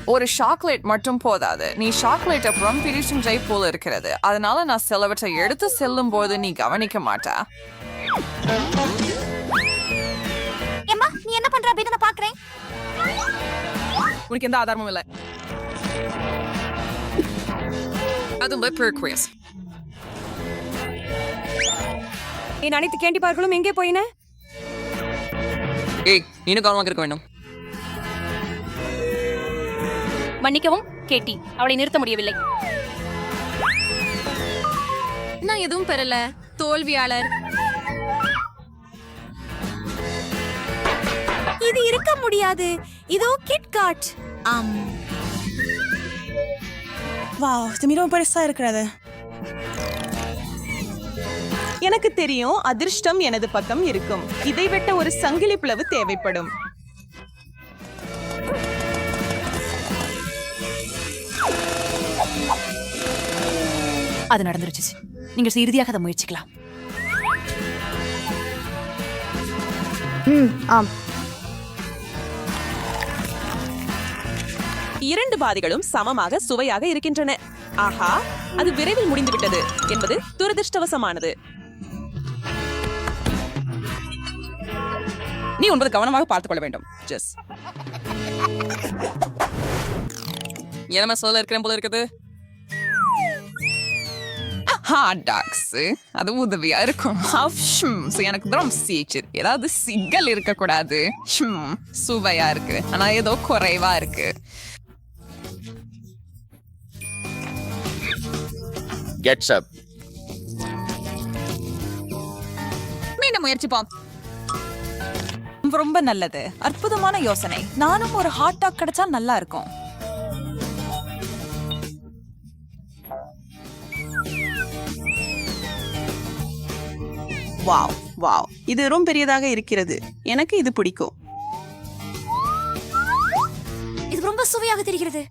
[SPEAKER 9] ஒரு சாக்லேட் மட்டும் போதாது. நீ சாக்லேட் அப்புறம் பிரிச்சும் ஜெய் போல இருக்கிறது. அதனால நான் சிலவற்றை எடுத்து செல்லும் போது நீ கவனிக்க மாட்டா.
[SPEAKER 2] ஏம்மா, நீ என்ன பண்ற? அப்படி நான் பாக்குறேன்.
[SPEAKER 7] உனக்கு எந்த ஆதாரமும் இல்லை. அதுவும் பெர்குவேஸ்.
[SPEAKER 4] என் அனைத்து கேண்டி பார்களும் எங்கே போயின?
[SPEAKER 5] ஏய், நீனும் கவனமாக இருக்க வேண்டும்.
[SPEAKER 4] மன்னிக்கவும் கேட்டி, அவளை நிறுத்த முடியவில்லை. நான் எதுவும் பெறல. தோல்வியாளர்.
[SPEAKER 2] இது இருக்க முடியாது. இதோ கிட்காட்.
[SPEAKER 10] வாவ், இது மிகவும் பெருசா இருக்கிறது.
[SPEAKER 9] எனக்கு தெரியும், அதிர்ஷ்டம் எனது பக்கம் இருக்கும். இதை வெட்ட ஒரு சங்கிலி பிளவு தேவைப்படும்.
[SPEAKER 4] அது நடந்துருச்சு. நீங்கள் இறுதியாக அதை முயற்சிக்கலாம்.
[SPEAKER 2] ஆம்.
[SPEAKER 10] 2 பாதிகளும் சமமாக சுவையாக இருக்கின்றன. ஆஹா, அது விரைவில் முடிந்துவிட்டது என்பது துரதிர்ஷ்டவசமானது.
[SPEAKER 9] நீ உண்பது கவனமாக பார்த்துக் கொள்ள வேண்டும் ஜெஸ். என்ன சொல்ல இருக்கிறேன் போல இருக்குது. ஹாட் டாக்ஸ் அது உதவியா இருக்கும். எனக்கு தரம் சீச்சு ஏதாவது சிக்கல் இருக்கக்கூடாது. சுவையா இருக்கு ஆனா ஏதோ குறைவா இருக்கு.
[SPEAKER 12] கெட்ஸ் அப்.
[SPEAKER 9] மீண்டும் முயற்சிப்போம்.
[SPEAKER 10] ரொம்ப நல்லது, அற்புதமான யோசனை. நானும் ஒரு ஹாட் டாக் கிடைச்சா நல்லா இருக்கும்.
[SPEAKER 11] வாவ் வாவ், இது ரொம்ப பெரியதாக இருக்கிறது. எனக்கு இது பிடிக்கும்.
[SPEAKER 2] இது ரொம்ப சுவையாக தெரிகிறது.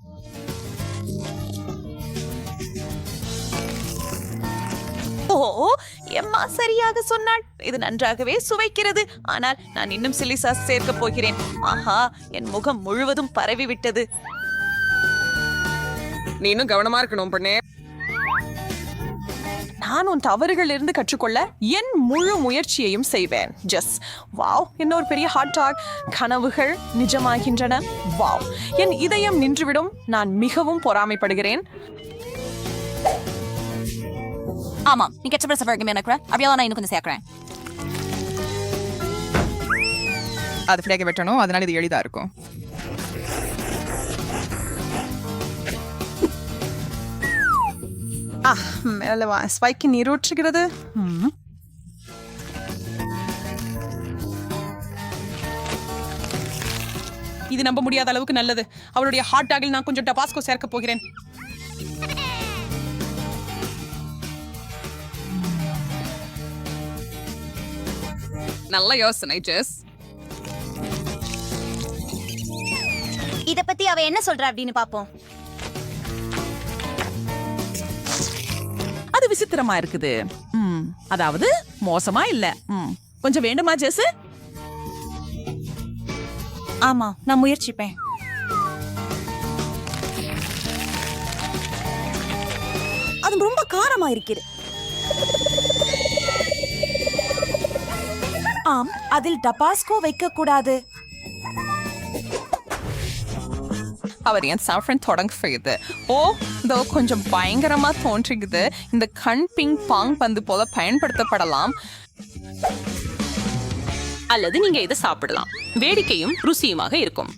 [SPEAKER 10] ஓ, எம்மா சரியாக சொன்னாள். இது நன்றாகவே சுவைக்கிறது. ஆனால் நான் இன்னும் சில்லி சாஸ் சேர்க்க போகிறேன். ஆஹா, என் முகம் முழுவதும் பரவி விட்டது.
[SPEAKER 9] நீ இன்னும் கவனமா இருக்கணும் பண்ணே.
[SPEAKER 10] நான் உன் தவறுகளிலிருந்து கற்றுக்கொள்ள என் முழு முயற்சியையும் செய்வேன். ஜஸ் வாவ், என்ன ஒரு பெரிய ஹாட் டாக். கனவுகள் நிஜமாகின்றன. வாவ், என் இதயம் நின்றுவிடும். நான் மிகவும் பொறாமைப்படுகிறேன்.
[SPEAKER 4] ஆமாம், நீ கெச்சப்பட சஃபர் எனக்கு அப்படியே நான் இன்னும் கொஞ்சம் சேர்க்கிறேன்.
[SPEAKER 9] அது ஃபிளாக வெட்டணும், அதனால இது எளிதா இருக்கும். மேலவா ஸ்பைக்கு நீரூற்றுகிறது.
[SPEAKER 7] இது நம்ப முடியாத அளவுக்கு நல்லது. அவளுடைய ஹாட் டாகில் நான் கொஞ்சம் டபாஸ்கோ சேர்க்க போகிறேன்.
[SPEAKER 9] நல்ல யோசனை ஜெஸ்.
[SPEAKER 2] இத பத்தி அவ என்ன சொல்றா அப்படின்னு பாப்போம்.
[SPEAKER 10] அது விசித்திரமா இருக்குது. அதாவது மோசமா இல்ல. கொஞ்சம் வேண்டுமா ஜெஸ்? ஆமா, நான் முயற்சிப்பேன்.
[SPEAKER 4] அது ரொம்ப காரமா இருக்குது.
[SPEAKER 10] ஆம், அதில் டபாஸ்கோ வைக்க கூடாது.
[SPEAKER 9] அவர் என் சாஃப்ரன் தொடங்க செய்யுது. ஓ, இதோ கொஞ்சம் பயங்கரமா தோன்றுகிறது. இந்த கண் பிங் பாங் பந்து போல பயன்படுத்தப்படலாம்.
[SPEAKER 7] அல்லது நீங்க இதை சாப்பிடலாம். வேடிக்கையும் ருசியுமாக இருக்கும்.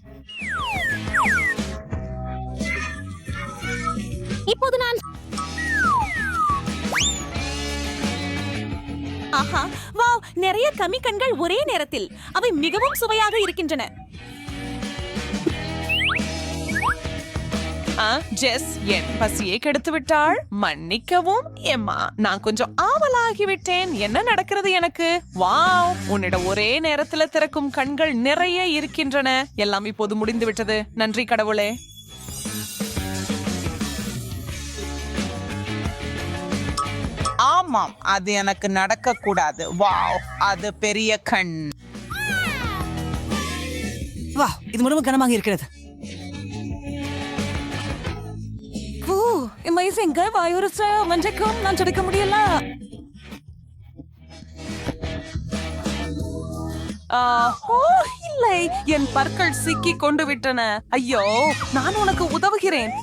[SPEAKER 2] இப்போது நான்
[SPEAKER 10] ஆஹா, வாவ், நிறைய கம்மி கண்கள் ஒரே நேரத்தில். அவை மிகவும் சுவையாக இருக்கின்றன. ஜெஸ் என் பசியை கெடுத்து விட்டாள். மன்னிக்கவும் எம்மா, நான் கொஞ்சம் ஆவலாகிவிட்டேன். என்ன நடக்கிறது எனக்கு? வாவ், உன்னிடம் ஒரே நேரத்துல திறக்கும் கண்கள் நிறைய இருக்கின்றன. எல்லாம் இப்போது முடிந்து விட்டது. நன்றி கடவுளே.
[SPEAKER 11] ஆமாம், அது எனக்கு நடக்க கூடாது. வாவ், அது பெரிய கண்.
[SPEAKER 4] வா, இது ரொம்ப கனமாக இருக்கிறது.
[SPEAKER 10] அமேசிங், வாயுரச மஞ்சக்கும் நான் சொடுக்க முடியல. இல்லை, என் பற்கள் சிக்கி கொண்டு விட்டன. ஐயோ, நான் உனக்கு உதவுகிறேன்.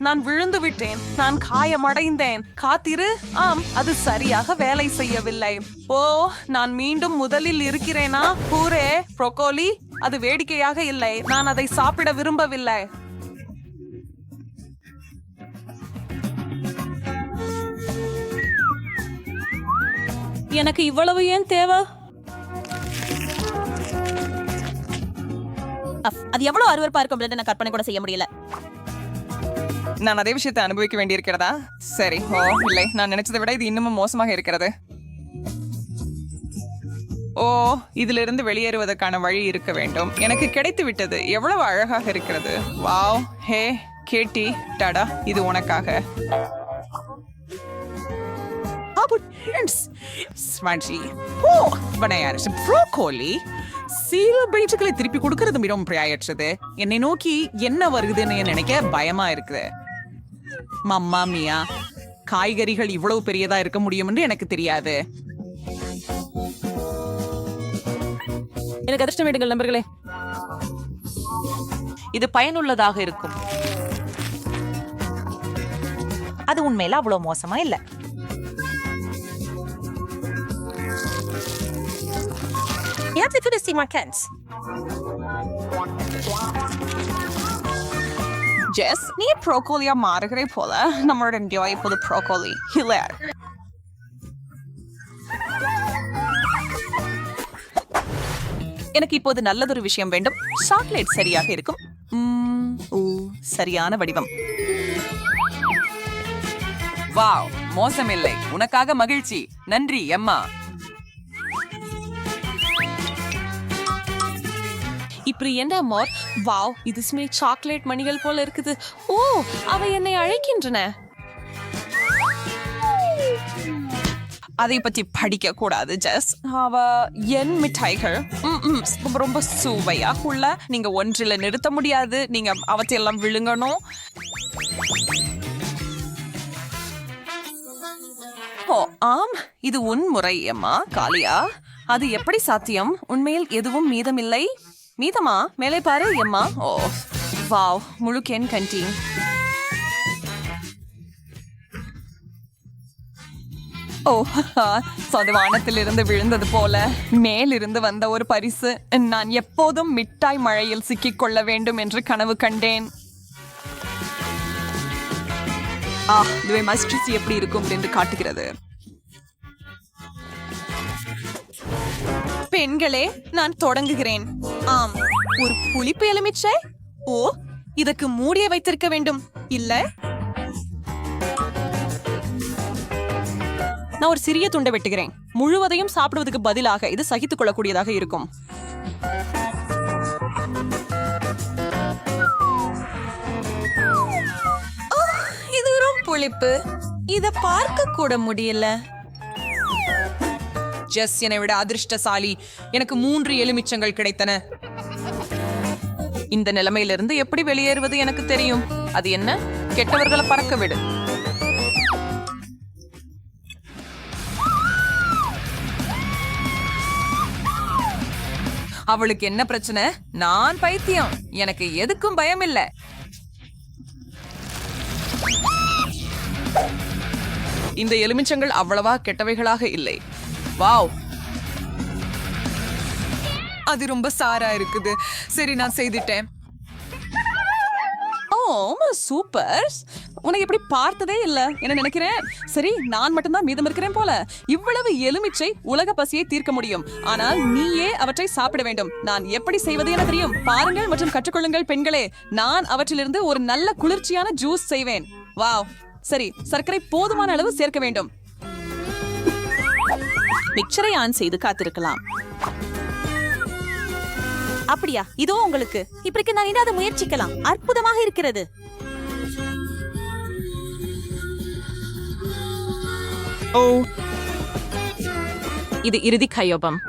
[SPEAKER 10] நான் விழுந்து விட்டேன். நான் காயமடைந்தேன். காத்திரு. ஆம், அது சரியாக வேலை செய்யவில்லை. ஓ, நான் மீண்டும் முதலில் இருக்கிறேனா? பூரே ப்ரோக்கோலி, அது வேடிக்கையாக இல்லை. நான் அதை சாப்பிட விரும்பவில்லை. எனக்கு இவ்வளவு ஏன் தேவை?
[SPEAKER 4] அது எவ்வளவு அருவருப்பா இருக்கும் நான் கற்பனை கூட செய்ய முடியல.
[SPEAKER 9] நான் அதே விஷயத்தை அனுபவிக்க வேண்டியிருக்கிறதா? சரி. ஓ இல்லை, நான் நினைச்சதை விட இது இன்னமும் மோசமாக இருக்கிறது. ஓ, இதிலிருந்து வெளியேறுவதற்கான வழி இருக்க வேண்டும். எனக்கு கிடைத்து விட்டது. எவ்வளவு அழகாக இருக்கிறது. வாவ், ஹே கேட்டி, டாடா, இது உனக்காக.
[SPEAKER 10] ப்ரோக்கோலி சில பைட்டுகளை திருப்பி கொடுக்கறது மிகவும் பிரியாயற்றது. என்னை நோக்கி என்ன வருதுன்னு நினைக்க பயமா இருக்குது. மம்மா மியா, காய்கறிகள் இவ்வளவு பெரியதா இருக்க முடியும் என்று எனக்கு தெரியாது.
[SPEAKER 3] எனக்கு அதிர்ஷ்டம் வேண்டுங்கள் நண்பர்களே.
[SPEAKER 8] இது பயனுள்ளதாக இருக்கும்.
[SPEAKER 4] அது உண்மையில அவ்வளவு மோசமா இல்ல.
[SPEAKER 9] ஜெஸ், நீ ப்ரோக்கோலியா மாறுகிறே போல. நம்மளோட இந்தியா இப்போது ப்ரோக்கோலி ஹிலர். எனக்கு இப்போது நல்லதொரு விஷயம் வேண்டும். சாக்லேட் சரியாக இருக்கும். சரியான வடிவம்.
[SPEAKER 5] வாவ், மோசமில்லை. உனக்காக மகிழ்ச்சி. நன்றி எம்மா.
[SPEAKER 3] இப்படி என்ன மோர்? வாவ், இது சாக்லேட் மணிகள் போல இருக்குது. ஓ, அவை என்னை அழைக்கின்றன.
[SPEAKER 9] அதை பற்றி படிக்க கூடாது ஜெஸ். அவ என் மிட்டாய்கள் ரொம்ப சுவையாக உள்ள. நீங்க ஒன்றில் நிறுத்த முடியாது. நீங்க அவற்றையெல்லாம் விழுங்கணும். ஓ ஆம், இது உன் முறை அம்மா. காலியா, அது எப்படி சாத்தியம்? உண்மையில் எதுவும் மீதமில்லை. மீதமா? மேலே பாரு எம்மா. ஓ வாவ், முழு கேன் கண்டீன். ஓ, அது வானத்திலிருந்து விழுந்தது போல மேலிருந்து வந்த ஒரு பரிசு. நான் எப்போதும் மிட்டாய் மழையில் சிக்கிக்கொள்ள வேண்டும் என்று கனவு கண்டேன். இதுவே மஸ்ட்ரிஸ் எப்படி இருக்கும் என்று காட்டுகிறது. பெண்களே, நான் தொடங்குகிறேன். ஆம், ஒரு புளிப்பு எலுமிச்சை. ஓ, இதற்கு மூடிய வைத்திருக்க வேண்டும். இல்ல, நான் ஒரு சிறிய துண்டை வெட்டுகிறேன். முழுவதையும் சாப்பிடுவதற்கு பதிலாக இது சகித்துக் கொள்ளக்கூடியதாக இருக்கும். இது ரொம்ப புளிப்பு. இத பார்க்க கூட முடியல. ஜெஸ் என்னை விட அதிர்ஷ்டசாலி. எனக்கு 3 எலுமிச்சங்கள் கிடைத்தன. இந்த நிலைமையிலிருந்து எப்படி வெளியேறுவது எனக்கு தெரியும். அது என்ன? கெட்டவர்களை பறக்க விடு. அவளுக்கு என்ன பிரச்சனை? நான் பைத்தியம். எனக்கு எதுக்கும் பயம் இல்ல. இந்த எலுமிச்சங்கள் அவ்வளவா கெட்டவைகளாக இல்லை. வாவ், அது ரொம்ப சாரா இருக்குது. சரி, நான் செய்துட்டேன். ஓ சூப்பர். உன்னை எப்படி பார்த்ததே இல்ல என்ன நினைக்கிறேன். சரி, நான் மட்டும்தான் மீதம் இருக்கிறேன் போல. இவ்வளவு எலுமிச்சை உலக பசியை தீர்க்க முடியும். ஆனால் நீயே அவற்றை சாப்பிட வேண்டும். நான் எப்படி செய்வது என தெரியும். பாருங்கள் மற்றும் கற்றுக்கொள்ளுங்கள் பெண்களே. நான் அவற்றிலிருந்து ஒரு நல்ல குளிர்ச்சியான ஜூஸ் செய்வேன். வாவ். சரி, சர்க்கரை போதுமான அளவு சேர்க்க வேண்டும். மிக்சரை ஆன் செய்து காத்திருக்கலாம்.
[SPEAKER 2] அப்படியா? இதோ உங்களுக்கு. இப்படிக்கு நான் இதை முயற்சிக்கலாம். அற்புதமாக இருக்கிறது.
[SPEAKER 1] ஓ, இது இறுதி கையொப்பம்.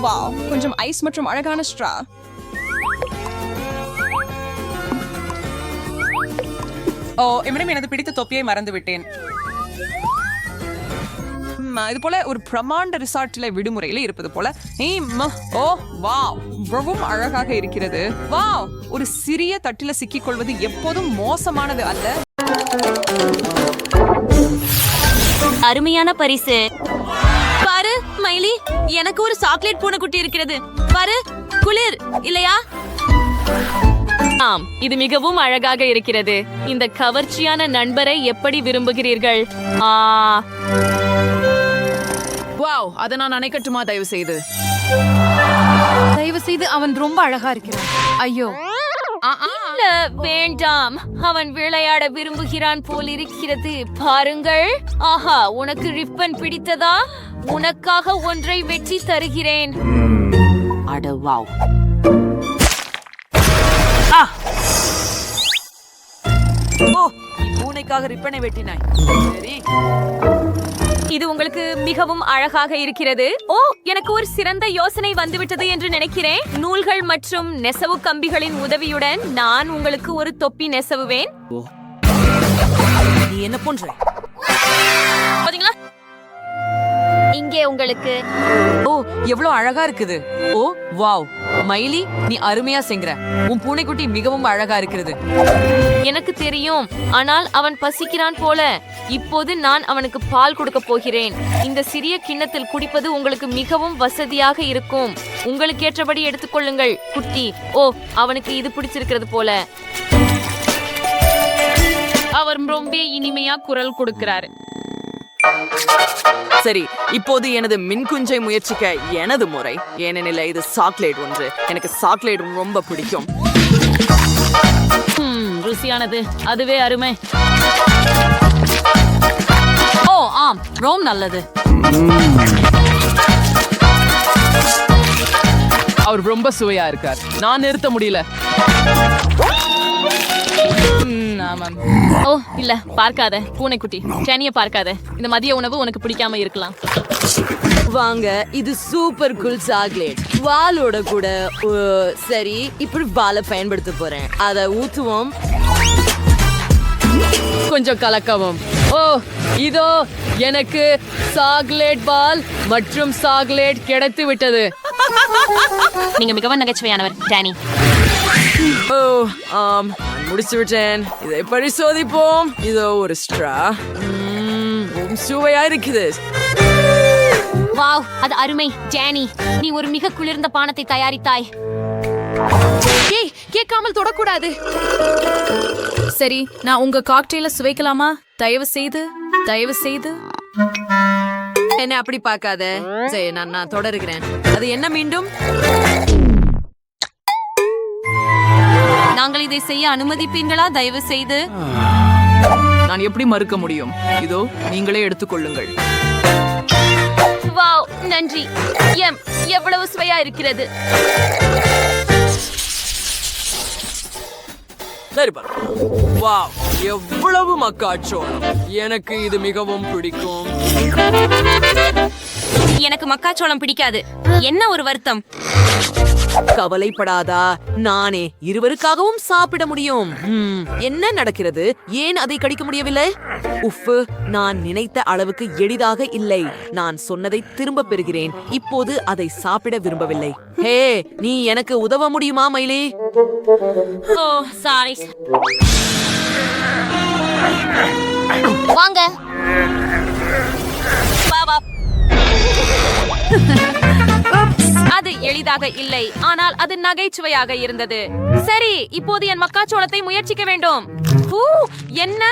[SPEAKER 9] வாவ், கொஞ்சம் ஐஸ் மற்றும் அழகான ஸ்ட்ரா.
[SPEAKER 10] ஓ, எம்மிடம் எனது பிடித்த தொப்பியை மறந்து விட்டேன். இது போல ஒரு பிரமாண்ட ரிசார்ட்ல விடுமுறையில இருப்பது போல. ஓ வாவ், ரொம்பவும் அழகாக இருக்கிறது. வாவ், ஒரு சிறிய தட்டில சிக்கிக் கொள்வது எப்போதும் மோசமானது அல்ல.
[SPEAKER 2] அருமையான பரிசு. பாரு மைலி, எனக்கு ஒரு சாக்லேட் பூனைக்குட்டி இருக்கிறது. பாரு, குளிர் இல்லையா?
[SPEAKER 1] ஆம், இது மிகவும் அழகாக இருக்கிறது. இந்த கவர்ச்சியான நண்பரை எப்படி விரும்புகிறீர்கள்?
[SPEAKER 5] வாவ், அதை நான் அணைக்கட்டுமா? தயவு செய்து
[SPEAKER 4] அவன் ரொம்ப அழகா இருக்கிறான். ஐயோ,
[SPEAKER 1] இல்ல, வேண்டாம். அவன் விளையாட விரும்புகிறான் போல் இருக்கிறது. பாருங்கள். ஆஹா, உனக்கு ரிப்பன் பிடித்ததா? உனக்காக ஒன்றை வெட்டி தருகிறேன்.
[SPEAKER 8] அட வாவ்.
[SPEAKER 5] ஓ, பூனைக்காக ரிப்பனை வெட்டினாய். சரி.
[SPEAKER 2] இது உங்களுக்கு மிகவும் அழகாக இருக்கிறது. ஓ, எனக்கு ஒரு சிறந்த யோசனை வந்துவிட்டது என்று நினைக்கிறேன். நூல்கள் மற்றும் நெசவு கம்பிகளின் உதவியுடன் நான் உங்களுக்கு ஒரு தொப்பி நெசவுவேன்.
[SPEAKER 1] நீ என்ன பண்ற?
[SPEAKER 2] பாத்தீங்களா? இங்கே உங்களுக்கு
[SPEAKER 1] ஓ, எவ்வளவு அழகா இருக்குது. ஓ வாவ், மைலி, நீ அருமையா செய்கிற. உன் பூனைக்குட்டி மிகவும் அழகா இருக்கிறது.
[SPEAKER 2] எனக்கு தெரியும், ஆனால் அவன் பசிக்கிறான் போல. இப்போது நான் அவனுக்கு பால் கொடுக்க போகிறேன். இந்த சிறிய கிண்ணத்தில் குடிப்பது உங்களுக்கு மிகவும் வசதியாக இருக்கும். உங்களுக்கு ஏற்றபடி எடுத்துக்கொள்ளுங்கள் குட்டி. ஓ, அவனுக்கு இது பிடிச்சிருக்கிறது போல.
[SPEAKER 3] அவர் ரொம்ப இனிமையா குரல் கொடுக்கிறாரு.
[SPEAKER 5] சரி, இப்போது எனது மின்குஞ்சை முயற்சிக்க எனது முறை. ஏனெனில் இது சாக்லேட் ஒன்று. எனக்கு சாக்லேட் ரொம்ப பிடிக்கும்.
[SPEAKER 3] ருசியானது, அதுவே அருமை.
[SPEAKER 1] ஓ ஆம், ரொம்ப நல்லது.
[SPEAKER 5] அவர் ரொம்ப சுவையா இருக்கார். நான் நிறுத்த முடியல.
[SPEAKER 3] ஓ இல்ல, பார்க்காத பூனைக்குட்டி, டேனிய பார்க்காத. இந்த மதிய உணவு உனக்கு பிடிக்காம இருக்கலாம்.
[SPEAKER 6] வாங்க, இது சூப்பர் கூல் சாக்லேட். வாலோட கூட. சரி, இப்படி வாலை பயன்படுத்த போறேன். அதை ஊத்துவோம், கொஞ்சம் கலக்கவும். ஓ, இதோ எனக்கு சாக்லேட் பால் மற்றும் சாக்லேட் கிடைத்து விட்டது.
[SPEAKER 3] நீங்க மிகவும் நகைச்சுவையானவர் டேனி.
[SPEAKER 6] ஓ ஆம், முடிச்சு விட்டேன். இதை பரிசோதிப்போம். இதோ ஒரு ஸ்ட்ரா. சுவையா இருக்குது.
[SPEAKER 2] வாவ், அது அருமை. டேனி, நீ ஒரு மிக குளிர்ந்த பானத்தை தயாரித்தாய்.
[SPEAKER 3] ஏய், கேட்காமல் தொடக்கூடாது. சரி, நான் உங்க காக்டெயில சுவைக்கலாமா? தயவு செய்து, தயவு செய்து.
[SPEAKER 1] என்ன அப்படி பார்க்காத. சரி, நான் தொடருகிறேன். அது என்ன மீண்டும்?
[SPEAKER 2] நாங்கள் இதை செய்ய அனுமதிப்பீங்களா? தயவு செய்து.
[SPEAKER 5] நான் எப்படி மறுக்க முடியும்? இதோ நீங்களே எடுத்துக்கொள்ளுங்கள்.
[SPEAKER 2] வாவ், நன்றி. எவ்வளவு சுவையா இருக்கிறது.
[SPEAKER 6] சரி பாரு. வாவ், எவ்வளவு மக்காச்சோளம். எனக்கு இது மிகவும் பிடிக்கும்.
[SPEAKER 2] எனக்கு மக்காச்சோளம் பிடிக்காது. என்ன ஒரு வருத்தம்.
[SPEAKER 6] கவலைப்படாதா, நானே இருவருக்காகவும் சாப்பிட முடியும். என்ன நடக்கிறது? ஏன் அதை கடிக்க முடியவில்லை? உஃப், நான் நினைத்த அளவுக்கு எளிதாக இல்லை. நான் சொன்னதை திரும்ப பெறுகிறேன். இப்போது அதை சாப்பிட விரும்பவில்லை. ஹே, நீ எனக்கு உதவ முடியுமா மைலி?
[SPEAKER 2] ஓ சாரி. வாங்க. பாபா. அது எளிதாக இல்லை, ஆனால் அது நகைச்சுவையாக இருந்தது. சரி, இப்போது என் மக்காச்சோளத்தை முயற்சிக்க வேண்டும். என்ன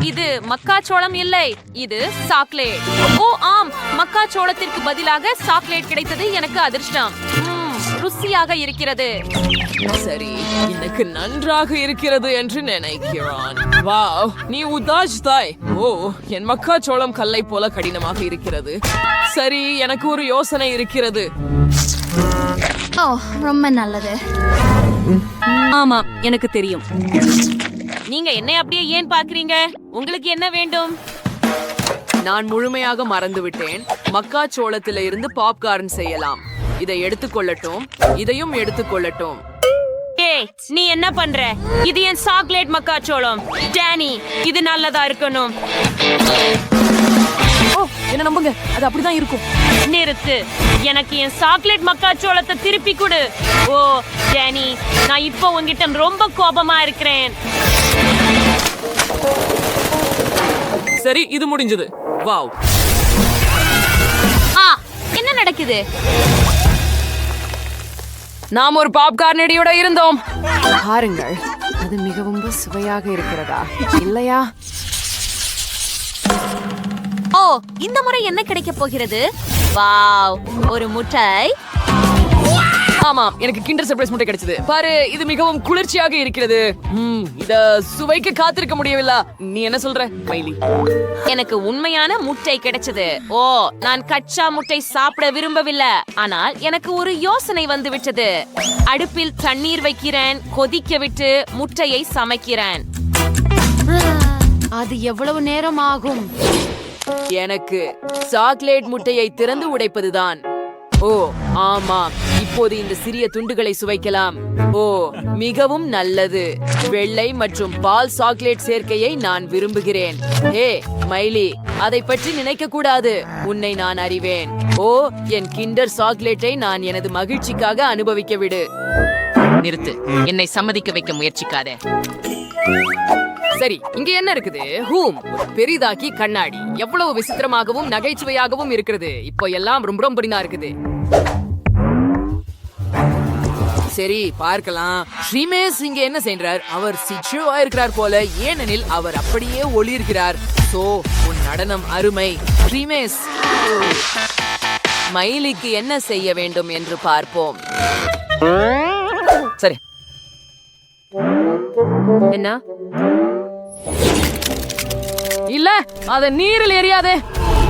[SPEAKER 2] இது? மக்காச்சோளம் இல்லை, இது சாக்லேட். ஓ ஆம், மக்காச்சோளத்திற்கு பதிலாக சாக்லேட் கிடைத்தது. எனக்கு அதிர்ஷ்டம். ருசியாக இருக்கிறது.
[SPEAKER 6] சரி, எனக்கு நன்றாக இருக்கிறது என்று நினைக்கிறான். வாவ், நீ உதாஜ்தாய். ஓ, என் மக்காச்சோளம் கல்லை போல கடினமாக இருக்கிறது. சரி, எனக்கு ஒரு யோசனை இருக்கிறது.
[SPEAKER 2] ஓ, ரொம்ப நல்லது.
[SPEAKER 4] ஆமா, எனக்கு தெரியும்.
[SPEAKER 2] நீங்க என்னை அப்படியே ஏன் பார்க்கறீங்க? உங்களுக்கு என்ன வேண்டும்?
[SPEAKER 6] நான் முழுமையாக மறந்துவிட்டேன். மக்காச்சோளத்தில இருந்து பாப்கார்ன் செய்யலாம். இதை எடுத்துக்கொள்ளட்டும், இதையும் எடுத்துக்கொள்ளட்டும்.
[SPEAKER 2] ஏய், நீ என்ன பண்ற? இது என் சாக்லேட் மக்காச்சோளம். டேனி, இது நல்லதா இருக்கணும்.
[SPEAKER 5] ஓ, என்ன நம்புங்க, அது அப்படிதான் இருக்கும்.
[SPEAKER 2] நிறுத்து. எனக்கு என் சாக்லேட் மக்காச்சோளத்தை திருப்பி கொடு. ஓ டேனி, நான் இப்போ உன்கிட்ட ரொம்ப கோபமா இருக்கிறேன்.
[SPEAKER 6] சரி, இது முடிஞ்சது. வாவ்,
[SPEAKER 2] என்ன நடக்குது?
[SPEAKER 6] நாம் ஒரு பாப்கார்ன் இடையோட இருந்தோம். பாருங்கள், அது மிகவும் சுவையாக இருக்கிறதா இல்லையா?
[SPEAKER 2] ஓ, இந்த முறை என்ன கிடைக்க போகிறது? வாவ், ஒரு முட்டை.
[SPEAKER 6] ஆமாம், எனக்கு கிண்டர் சர்ப்ரைஸ் முட்டை கிடைச்சது. பாரு, இது மிகவும் குளிர்ச்சியாக இருக்கிறது. இத சுவைக்க காத்திருக்க முடியவில்லை. நீ என்ன சொல்ற மைலி?
[SPEAKER 2] எனக்கு உண்மையான முட்டை கிடைச்சது. ஓ, நான் கச்சா முட்டை சாப்பிட விரும்பவில்லை, ஆனால் எனக்கு ஒரு யோசனை வந்து விட்டது. அடுப்பில் தண்ணீர் வைக்கிறேன், கொதிக்க விட்டு முட்டையை சமைக்கிறேன்.
[SPEAKER 4] அது எவ்வளவு நேரம் ஆகும்?
[SPEAKER 6] எனக்கு சாக்லேட் முட்டையை திறந்து உடைப்பதுதான். ஓ ஆமாம், இப்போது இந்த சிறிய துண்டுகளை சுவைக்கலாம். ஓ மிகவும் நல்லது. வெள்ளை மற்றும் பால் சாக்லேட் சேர்க்கையை நான் விரும்புகிறேன். ஹே மைலி, அதை பற்றி நினைக்க கூடாது. உன்னை நான் அறிவேன். ஓ என் கிண்டர் சாக்லேட்டை நான் எனது மகிழ்ச்சிக்காக அனுபவிக்க விடு.
[SPEAKER 1] நிறுத்து, என்னை சம்மதிக்க வைக்க முயற்சிக்காதே.
[SPEAKER 6] சரி, இங்க என்ன இருக்குது? ஹூம், ஒரு பெரிதாக்கி கண்ணாடி. எவ்வளவு விசித்திரமாகவும் நகைச்சுவையாகவும் இருக்கிறது. இப்போ எல்லாம் ரொம்ப ரொம்ப இருக்குது. சரி பார்க்கலாம். ஸ்ரீமேஷ் இங்க என்ன செய்கிறார்? அவர் சிச்சுவா இருக்கிறார் போல, ஏனெனில் அவர் அப்படியே ஒளிர்கிறார். சோ உன் நடனம் அருமை ஸ்ரீமேஷ். மைலிக்கு என்ன செய்ய வேண்டும் என்று பார்ப்போம். சரி,
[SPEAKER 4] என்ன?
[SPEAKER 6] இல்ல, அத நீரில் எரியாதே.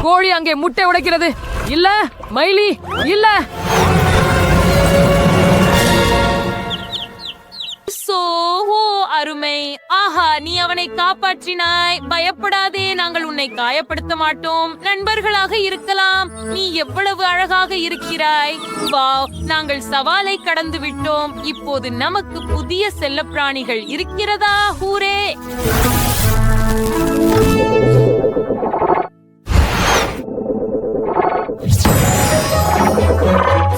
[SPEAKER 6] கோழி அங்கே முட்டை உடைக்கிறது. இல்ல மைலி, இல்ல.
[SPEAKER 1] அருமை. ஆஹா, நீ அவனை காப்பாற்றினாய். பயப்படாதே, நாங்கள் உன்னை காயப்படுத்த மாட்டோம். நண்பர்களாக இருக்கலாம். நீ எவ்வளவு அழகாக இருக்கிறாய். வாவ், நாங்கள் சவாலை கடந்து விட்டோம். இப்போது நமக்கு புதிய செல்லப்பிராணிகள் இருக்கிறதா? ஹூரே!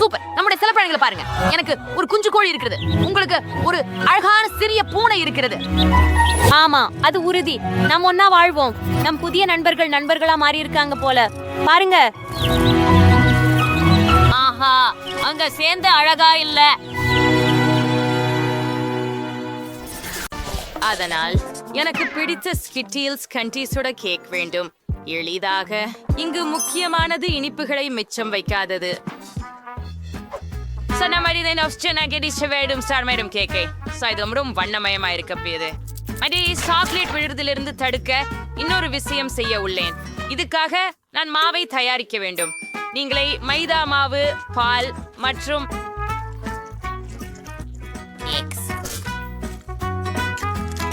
[SPEAKER 4] சூப்பர். நம்முடைய செல்லப்பிராணிகளை பாருங்க. எனக்கு ஒரு குஞ்சு கோழி இருக்கிறது. உங்களுக்கு ஒரு அழகான சிறிய பூனை இருக்கிறது.
[SPEAKER 2] ஆமா, அது உறுதி. நாம் ஒன்னா வாழ்வோம். நம் புதிய நண்பர்கள் நண்பர்களா மாறி இருக்காங்க போல. பாருங்க.
[SPEAKER 1] ஆஹா, அங்க சேர்ந்து அழகா இல்ல. அதனால் எனக்கு பிடித்த ஸ்கிட்டில்ஸ் கண்டீஸோட கேக் வேண்டும். எளிதாக. இங்கு முக்கியமானது இனிப்புகளை மிச்சம் வைக்காதது. சாக்லேட் விழுறதிலிருந்து தடுக்க இன்னொரு விஷயம் செய்ய உள்ளேன். இதுக்காக நான் மாவை தயாரிக்க வேண்டும். நீங்களே மைதா மாவு, பால் மற்றும்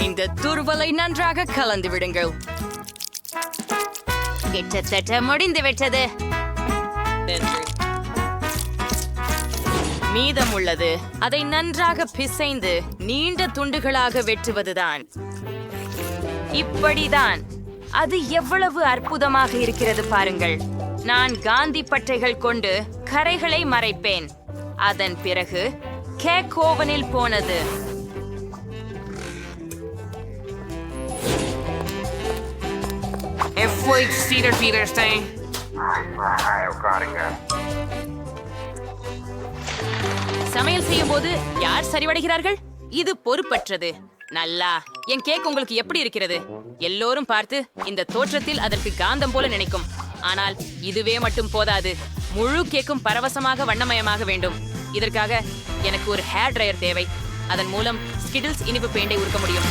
[SPEAKER 1] இந்த துருவலை நன்றாக கலந்து விடுங்கள். கிட்டத்தட்ட முடிந்து விட்டது. மீதம் உள்ளது. அதை நன்றாக பிசைந்து நீண்ட துண்டுகளாக வெட்டுவதுதான். இப்படிதான். அது எவ்வளவு அற்புதமாக இருக்கிறது பாருங்கள். நான் காந்தி பட்டைகள் கொண்டு கரைகளை மறைப்பேன். அதன் பிறகு கேக் ஓவனில் போனது. சமையல் செய்யும் போது யார் சரிவடைகிறார்கள்? இது பொறுப்பற்றது. நல்லா. என் கேக் உங்களுக்கு எப்படி இருக்கிறது? எல்லோரும் பார்த்து இந்த தோற்றத்தில் அதற்கு காந்தம் போல நினைக்கும். ஆனால் இதுவே மட்டும் போதாது. முழு கேக்கும் பரவசமாக வண்ணமயமாக வேண்டும். இதற்காக எனக்கு ஒரு ஹேர் ட்ரையர் தேவை. அதன் மூலம் ஸ்கிட்டில்ஸ் இனிப்பு பெயிண்டை உருக்க முடியும்.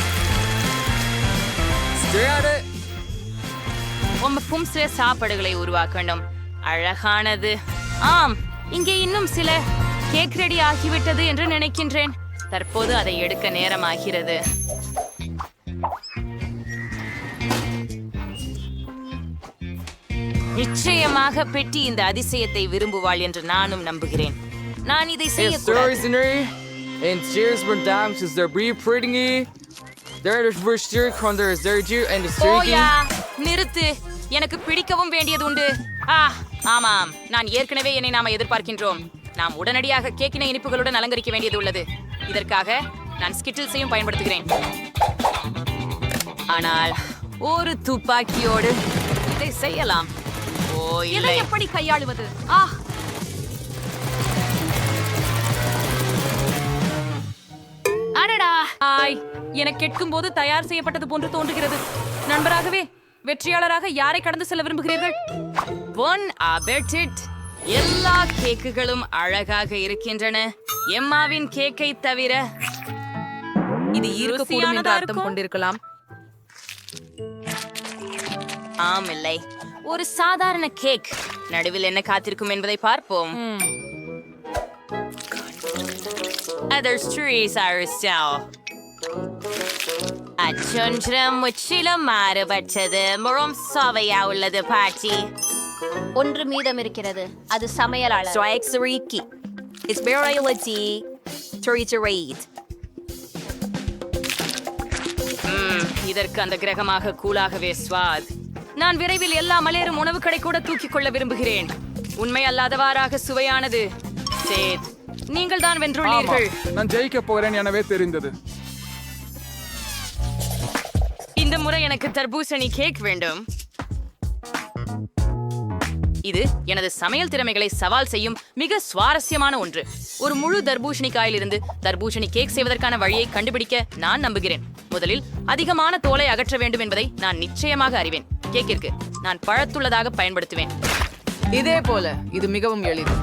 [SPEAKER 1] சில சாப்பாடுகளை உருவாக்கணும். அழகானது. ஆம், இங்கே இன்னும் சில கேக் ரெடி ஆகிவிட்டது என்று நினைக்கின்றேன். தற்போது அதை எடுக்க நேரமாகிறது. நிச்சயமாக பெட்டி இந்த அதிசயத்தை விரும்புவாள் என்று நானும் நம்புகிறேன். நான் இதை செய்யக்கூடாது. நிறுத்து. எனக்கு பிடிக்கவும் வேண்டியது உண்டு. ஆமாம், நான் ஏற்கனவே என்னை நாம எதிர்பார்க்கின்றோம். நாம் உடனடியாக கேக்கின இனிப்புகளுடன் அலங்கரிக்க வேண்டியது உள்ளது. இதற்காக நான் ஸ்கிட்டில்ஸையும் பயன்படுத்துகிறேன். ஆனால் ஒரு துப்பாக்கியோடு இதை செய்யலாம். ஓ, இல்லை. எப்படி கையாளுவது? அடடா! எனக்கு கேட்கும் போது தயார் செய்யப்பட்டது போன்று தோன்றுகிறது. நண்பராகவே வெற்றியாளராக யாரை கடந்து செல்ல விரும்புகிறீர்கள்? எல்லா கேக்குகளும் அழகாக இருக்கின்றன, எம்மாவின் கேக்கை தவிர.
[SPEAKER 6] இது இருக்கக்கூடும் என்று அர்த்தம் கொண்டிருக்கலாம்.
[SPEAKER 1] ஆம், இல்லை. ஒரு சாதாரண கேக். நடுவில் என்ன காத்திருக்கும் என்பதை பார்ப்போம்.
[SPEAKER 2] அச்சொன்று முற்றிலும் மாறுபட்டது முழும் சுவையா உள்ளது பாட்டி. ஒன்று மீதம் இருக்கிறது, அது சமையலாளர்.
[SPEAKER 1] இதற்கு அந்த கிரகமாக கூலாகவே ஸ்வாத். நான் விரைவில் எல்லா மலேரும் உணவுகளை கூட தூக்கிக் கொள்ள விரும்புகிறேன். உண்மை அல்லாதவாறாக சுவையானது. சேத், நீங்கள் தான் வென்றுள்ளீர்கள்.
[SPEAKER 13] நான் ஜெயிக்க போகிறேன் எனவே தெரிந்தது.
[SPEAKER 1] இந்த முறை எனக்கு தர்பூசணி கேக் வேண்டும். இது எனது சமையல் திறமைகளை சவால் செய்யும் மிக சுவாரஸ்யமான ஒன்று. ஒரு முழு தர்பூசணி காயிலிருந்து தர்பூசணி கேக் செய்வதற்கான வழியை கண்டுபிடிக்க நான் நம்புகிறேன். முதலில் அதிகமான தோலை அகற்ற வேண்டும் என்பதை நான் நிச்சயமாக அறிவேன். கேக்கிற்கு நான் பழத்துள்ளதாக பயன்படுத்துவேன்.
[SPEAKER 5] இதே போல இது மிகவும் எளிது.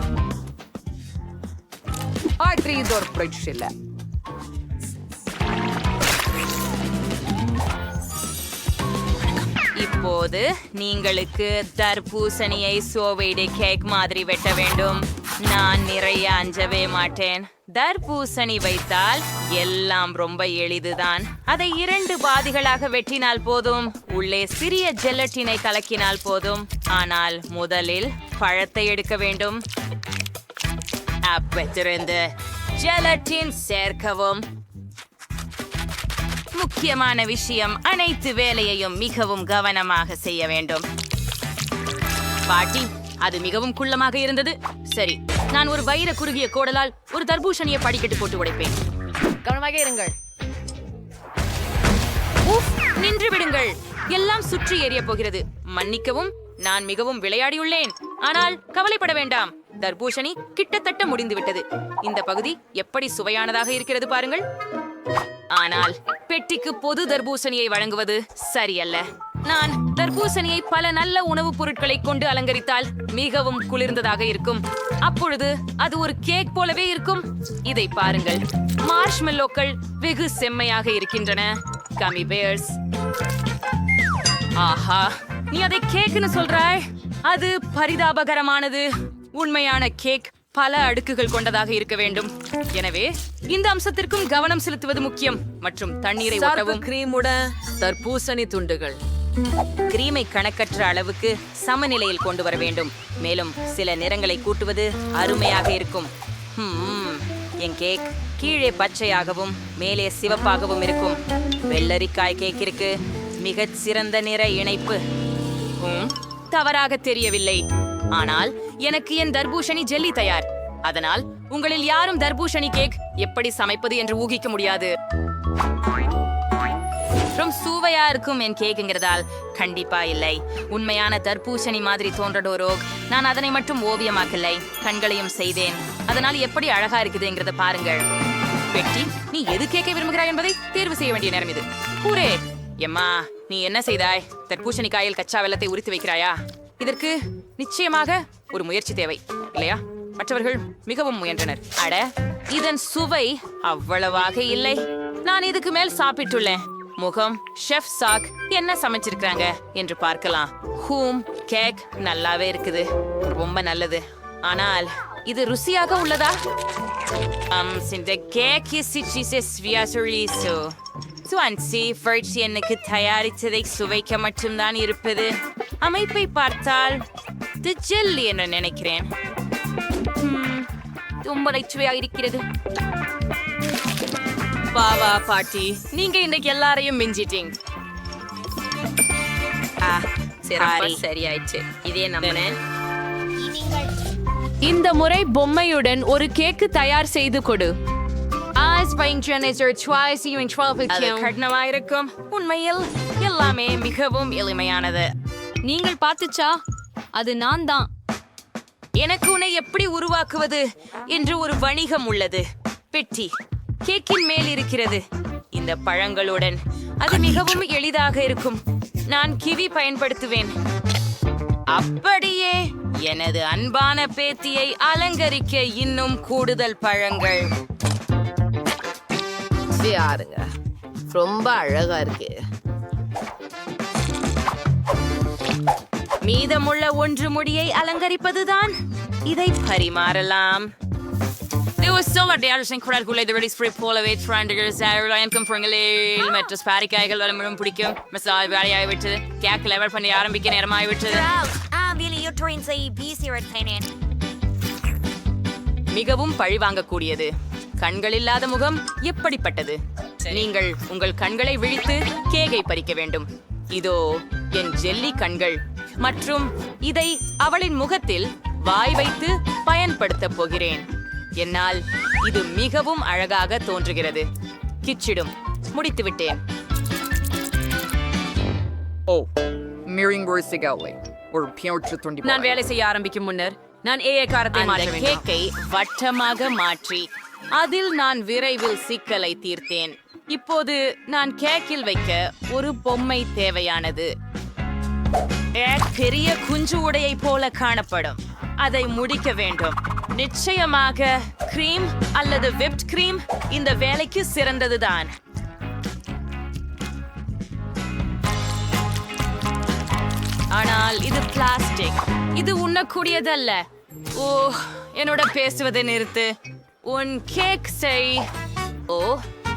[SPEAKER 1] இப்போது நீங்களுக்கு தர்பூசணியை சோவைடு கேக் மாதிரி வெட்ட வேண்டும். நான் நிறைய அஞ்சவே மாட்டேன். தர்பூசணி வைத்தால் எல்லாம் ரொம்ப எளிதுதான். அதை 2 பாதிகளாக வெட்டினால் போதும். உள்ளே சிறிய ஜெலட்டினை கலக்கினால் போதும். ஆனால் முதலில் பழத்தை எடுக்க வேண்டும். அப்பத்திலிருந்து ஜெலட்டின் சேர்க்கவும். முக்கியமான விஷயம், அனைத்து வேலையையும் மிகவும் கவனமாக செய்ய வேண்டும். பாட்டி, அது மிகவும் குள்ளமாக இருந்தது. சரி, நான் ஒரு வைர குறுகிய கோடலால் ஒரு தர்பூசணியை படிக்கட்டு போட்டு உடைப்பேன். கவனமாக இருங்கள். நின்று விடுங்கள், எல்லாம் சுற்றி எறிய போகிறது. மன்னிக்கவும், நான் மிகவும் விளையாடியுள்ளேன். ஆனால் கவலைப்பட வேண்டாம், தர்பூசணி கிட்டத்தட்ட முடிந்துவிட்டது. இந்த பகுதி எப்படி சுவையானதாக இருக்கிறது பாருங்கள். ஆனால் பெட்டிக்கு பொது தர்பூசணியை வழங்குவது சரியல்ல. நான் தர்பூசணியை பல நல்ல உணவுப் பொருட்களை கொண்டு அலங்கரித்தால் மிகவும் குளிர்ந்ததாக இருக்கும். அப்பொழுது அது ஒரு கேக் போலவே இருக்கும். இதை பாருங்கள், மார்ஷ்மெல்லோக்கள் வெகு செம்மையாக இருக்கின்றன. கமி பேர்ஸ். ஆஹா, நீ அதை கேக்னு சொல்றாய்? அது பரிதாபகரமானது. உண்மையான கேக் பல அடுக்குகள் கொண்டதாக இருக்க வேண்டும். எனவே இந்த அம்சத்திற்கும் கவனம் செலுத்துவது முக்கியம். மற்றும் தண்ணீரை ஊற்றவும்.
[SPEAKER 6] கிரீமுடன் தர்பூசணி துண்டுகள்.
[SPEAKER 1] கிரீமை கணக்கற்ற அளவுக்கு சமநிலையில் கொண்டு வர வேண்டும். மேலும் சில நிறங்களை கூட்டுவது அருமையாக இருக்கும். என் கேக் கீழே பச்சையாகவும் மேலே சிவப்பாகவும் இருக்கும். வெள்ளரிக்காய் கேக்கிற்கு மிகச் சிறந்த நிற இணைப்பு. தவறாக தெரியவில்லை. ஆனால் எனக்கு என் தர்பூசணி ஜெல்லி தயார். அதனால் உங்களில் யாரும் தர்பூசணி கேக் எப்படி சமைப்பது என்று ஊகிக்க முடியாது. ரொம்ப சுவையா இருக்கும் என் கேக்குங்கிறதால் கண்டிப்பா இல்லை. உண்மையான தர்பூசணி மாதிரி தோன்றடோரோக். நான் அதனை மட்டும் ஓவியமாக்கலை, கண்களையும் செய்தேன். அதனால் எப்படி அழகா இருக்குதுங்கிறத பாருங்கள். பெட்டி, நீ எது கேட்க விரும்புகிறாய் என்பதை தேர்வு செய்ய வேண்டிய நேரம் இது. கூரே, எம்மா, நீ என்ன செய்தாய்? தர்பூசணி காயில் கச்சா வெல்லத்தை உரித்து வைக்கிறாயா? இதற்கு நிச்சயமாக ஒரு முயற்சி தேவை, இல்லையா? மற்றவர்கள் மிகவும் முயன்றனர். அட, இதன் சுவை அவ்வளவாக இல்லை. நான் இதுக்கு மேல் சாப்பிட்டுள்ளேன். முகம் ஷெஃப் சாக் என்ன சமைச்சிருக்காங்க என்று பார்க்கலாம். கேக் நல்லாவே இருக்குது, ரொம்ப நல்லது. ஆனால் இது ருசியாக உள்ளதா? இந்த கேக் எனக்கு தயாரித்ததை சுவைக்க மட்டும்தான் இருப்பது. அமைப்பை பார்த்தால் இது ஜெல்லி என்று நினைக்கிறேன். ரொம்ப நச்சுவையாக இருக்கிறது. பாவா பாட்டி, நீங்க இன்னைக்கு எல்லாரையும் மிஞ்சிட்டீங்க. சரியாயிடுச்சு. இதே நம்பினேன். இந்த முறை பொம்மையுடன் ஒரு கேக்கு தயார் செய்து கொடு. கடினமாயிருக்கும். உண்மையில் எல்லாமே மிகவும் எளிமையானது.
[SPEAKER 4] நீங்கள் பார்த்துச்சா? அது நான் தான்.
[SPEAKER 1] எனக்கு உன்னை எப்படி உருவாக்குவது என்று ஒரு வணிகம் உள்ளது. பெட்டி கேக்கின் மேல் இருக்கிறது. இந்த பழங்களுடன் அது மிகவும் எளிதாக இருக்கும். நான் கிவி பயன்படுத்துவேன். அப்படியே எனது அன்பான பேத்தியை அலங்கரிக்க இன்னும் கூடுதல் பழங்கள்.
[SPEAKER 6] யாருங்க, ரொம்ப அழகா இருக்கு.
[SPEAKER 1] மீதமுள்ள 1 முடியை அலங்கரிப்பதுதான். இதை பரிமாறலாம். Det var så var det som kvällkulle det var spray på av trenders där jag kom från Lille med att sparka jag eller பிடிக்கும் மசாலா வேலையை விட்டு கேக் லெவல் பண்ணி ஆரம்பிக்க நேரமாய் விட்டது மிகவும் பழிவாங்கக்கூடியது. கண்கள் இல்லாத முகம் எப்படிப்பட்டது? நீங்கள் உங்கள் கண்களை விழித்து கேக்கை பறிக்க வேண்டும். இதோ என் ஜெல்லி கண்கள் மற்றும் இதை அவளின் முகத்தில் வாய் வைத்து பயன்படுத்தப் போகிறேன். என்னால் இது மிகவும் அழகாக தோன்றுகிறது. கிச்சிடும். முடித்து விட்டேன். நான் வேலை செய்ய ஆரம்பிக்கும் முன்னர் நான் ஏகாரத்தை மாற்ற வேண்டும். கேக்கை வட்டமாக மாற்றி அதில் நான் விரைவில் சிக்கலை தீர்த்தேன். இப்போது நான் கேக்கில் வைக்க ஒரு பொம்மை தேவையானது. பெரிய குஞ்சு உடையை போல காணப்படும். அதை முடிக்க வேண்டும். நிச்சயமாக கிரீம் அல்லது விப்ட் கிரீம் இந்த வேலைக்கு சிறந்ததுதான். ஆனால் இது பிளாஸ்டிக். இது உண்ணக்கூடியதல்ல. ஓ, என்னோட பேசுவதை நிறுத்து. உன் கேக் செய். ஓ,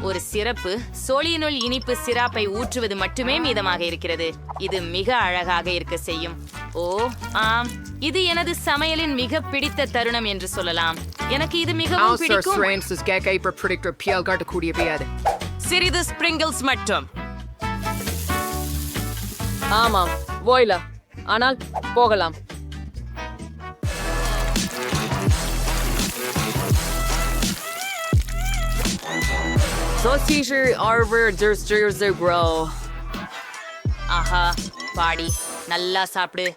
[SPEAKER 1] ஒரு சிறப்பு. சோழியினுள் இனிப்பு சிராப்பை ஊற்றுவது மட்டுமே மீதமாக இருக்கிறது. இது மிக அழகாக இருக்க செய்யும். ஓ ஆம், இது எனது சமையலின் மிக பிடித்த தருணம் என்று சொல்லலாம். எனக்கு இது மிகவும் பிடிக்கும். சிறிது ஸ்பிரிங்கிள்ஸ் மட்டும்.
[SPEAKER 6] ஆமாம், போயிலா. ஆனால் போகலாம்.
[SPEAKER 1] ஆஹா, பாடி நல்லா சாப்பிடு.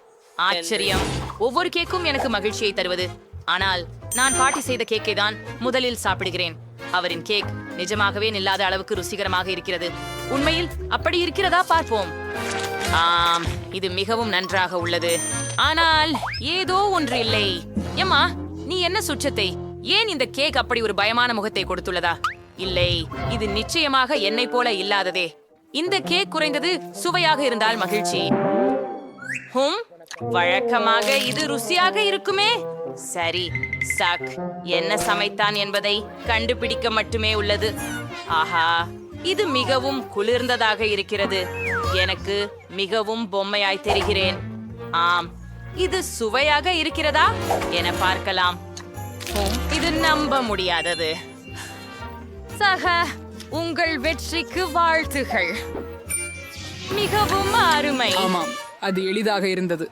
[SPEAKER 1] ஆச்சரியம். ஒவ்வொரு கேக்கும் எனக்கு மகிழ்ச்சியை தருவது. ஆனால் நான் பாட்டி செய்த கேக்கை தான் முதலில் சாப்பிடுகிறேன். அவரின் கேக் நிஜமாகவே நில்லாத அளவுக்கு ருசிகரமாக இருக்கிறது. உண்மையில் அப்படி இருக்கிறதா பார்ப்போம். ஆம், இது மிகவும் நன்றாக உள்ளது. ஆனால் ஏதோ ஒன்று இல்லை. எம்மா, நீ என்ன சுற்றத்தை? ஏன் இந்த கேக் அப்படி ஒரு பயமான முகத்தை கொடுத்துள்ளதா? இல்லை, இது நிச்சயமாக என்னை போல இல்லாததே. இந்த கேக் குறைந்தது சுவையாக இருந்தால் மகிழ்ச்சி. வழக்கமாக இது ருசியாக இருக்குமே. சரி, சாக் என்ன சமைத்தான் என்பதை கண்டுபிடிக்க மட்டுமே உள்ளது. ஆஹா, இது மிகவும் குளிர்ந்ததாக இருக்கிறது. எனக்கு மிகவும் பொம்மையாய் தெரிகிறேன். ஆம், இது சுவையாக இருக்கிறதா என பார்க்கலாம். இது நம்ப முடியாதது. சக, உங்கள் வெற்றிக்கு வாழ்த்துகள். மிகவும் அருமை.
[SPEAKER 5] ஆமாம், அது எளிதாக இருந்தது.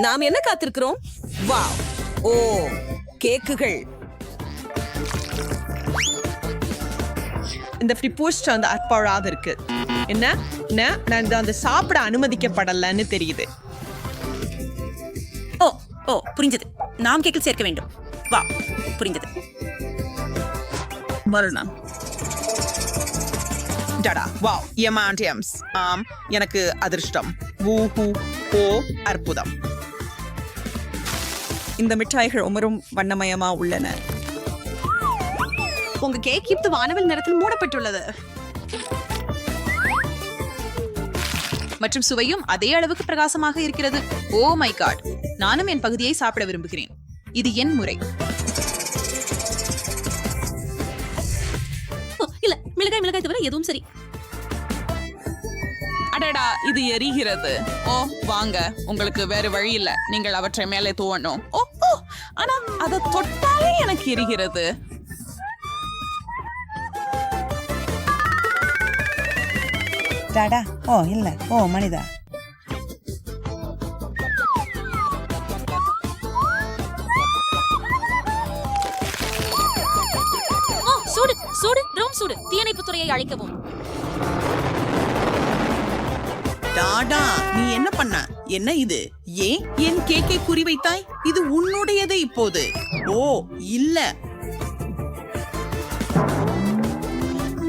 [SPEAKER 6] நாம் என்ன காத்திருக்கிறோம்? வாவ், ஓ, கேக்குகள்.
[SPEAKER 10] இந்த போஸ்ட் அந்த அற்பாழாக இருக்கு. என்ன நான் இதை அந்த சாப்பிட அனுமதிக்கப்படலன்னு தெரியுது.
[SPEAKER 11] ஓ ஓ புரிஞ்சது. நாம் கேக்கில் சேர்க்க வேண்டும். வா, புரிந்தது.
[SPEAKER 10] மரணம். டடா, வாவ், எமாண்டியம்ஸ். ஆம், எனக்கு அதிர்ஷ்டம். வூஹூ, ஓ, அற்புதம். இந்த மிட்டாய்கள் உமரும் வண்ணமயமா உள்ளன.
[SPEAKER 11] உங்க கேக் இப்ப வானவில் நிறத்தில் மூடப்பட்டுள்ளது.
[SPEAKER 7] மற்றும் சுவையும் அதே அளவுக்கு பிரகாசமாக இருக்கிறது. ஓ மை காட், நானும் என் பகுதியை சாப்பிட விரும்புகிறேன். இது என் முறை.
[SPEAKER 11] இல்ல, மிளகாய் தவிர எதுவும் சரி.
[SPEAKER 7] அடடா, இது எரிகிறது. ஓ வாங்க, உங்களுக்கு வேறு வழி இல்ல. நீங்கள் அவற்றை மேலே தூவணும். ஓ ஓ, ஆனா அதை தொட்டாலே எனக்கு எரிகிறது.
[SPEAKER 11] டாடா. ஓ இல்ல, ஓ மனிதா.
[SPEAKER 2] சூடு சூடு, ரூம் சூடு. தீயணைப்பு துறையை அழைக்கவும்.
[SPEAKER 10] டாடா, நீ என்ன பண்ண? என்ன இது? ஏன் என் கேக்கை குறிவைத்தாய்? இது உன்னுடையது இப்போது. ஓ இல்ல,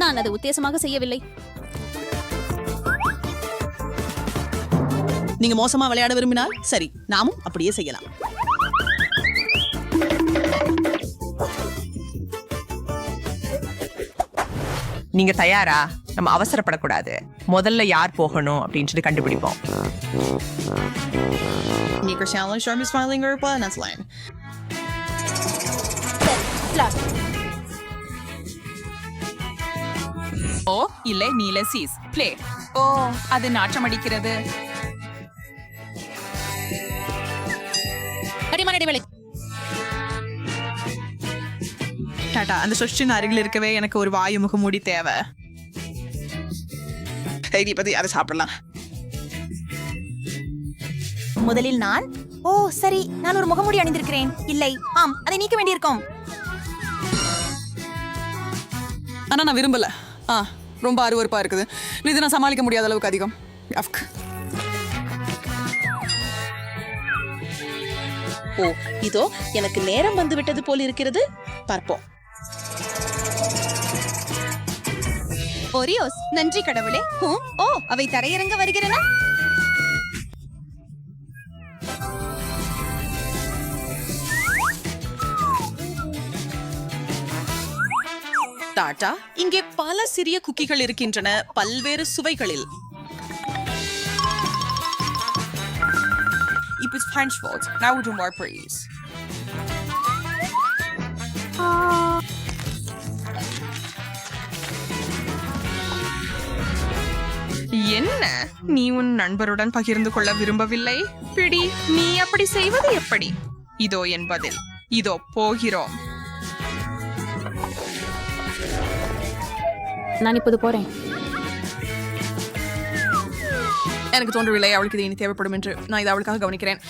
[SPEAKER 2] நான் அதை உத்தேசமாக செய்யவில்லை.
[SPEAKER 10] நீங்க மோசமா விளையாட விரும்பினால் சரி, நாமும் அப்படியே செய்யலாம். நீங்க தயாரா? நம்ம அவசரப்படக்கூடாது. முதல்ல யார் போகணும் அப்படின்னு சொல்லி கண்டுபிடிப்போம்.
[SPEAKER 7] ஓ இல்லை நீல சீஸ் பிளே. ஓ அது நாற்றம் அடிக்கிறது.
[SPEAKER 9] டாடா, அந்த சொஷ்டின் அருகில் இருக்கவே எனக்கு ஒரு வாயு முகமூடி தேவை. பத்தி அதை சாப்பிடலாம்.
[SPEAKER 2] முதலில் நான் ஓ சரி, நான் ஒரு முகமூடி அணிந்திருக்கிறேன். இல்லை, ஆம், அதை நீக்க வேண்டியிருக்கும்.
[SPEAKER 9] ஆனா நான் விரும்பல. ரொம்ப அருவருப்பா இருக்குது. இது நான் சமாளிக்க முடியாத அளவுக்கு அதிகம்.
[SPEAKER 7] ஓ இதோ எனக்கு நேரம் வந்து விட்டது போல் இருக்கிறது. பார்ப்போம்.
[SPEAKER 2] ஓரியோஸ், நன்றி கடவுளே. ஓ அவை தரையிறங்க வருகிறன.
[SPEAKER 7] டாடா, இங்கே பல சிறிய குக்கிகள் இருக்கின்றன, பல்வேறு சுவைகளில்.
[SPEAKER 10] If it's French fault, now we'll do more praise. என்ன, நீ உன் நண்பருடன் பகிர்ந்து கொள்ள விரும்பவில்லை? பிடி, நீ அப்படி செய்வது எப்படி? இதோ என் பதில். இதோ போகிறோம்.
[SPEAKER 4] நான் இப்போது போறேன்.
[SPEAKER 10] எனக்கு தோன்றவில்லை அவளுக்கு இது இனி தேவைப்படும் என்று. நான் இதை அவளுக்காக கவனிக்கிறேன்.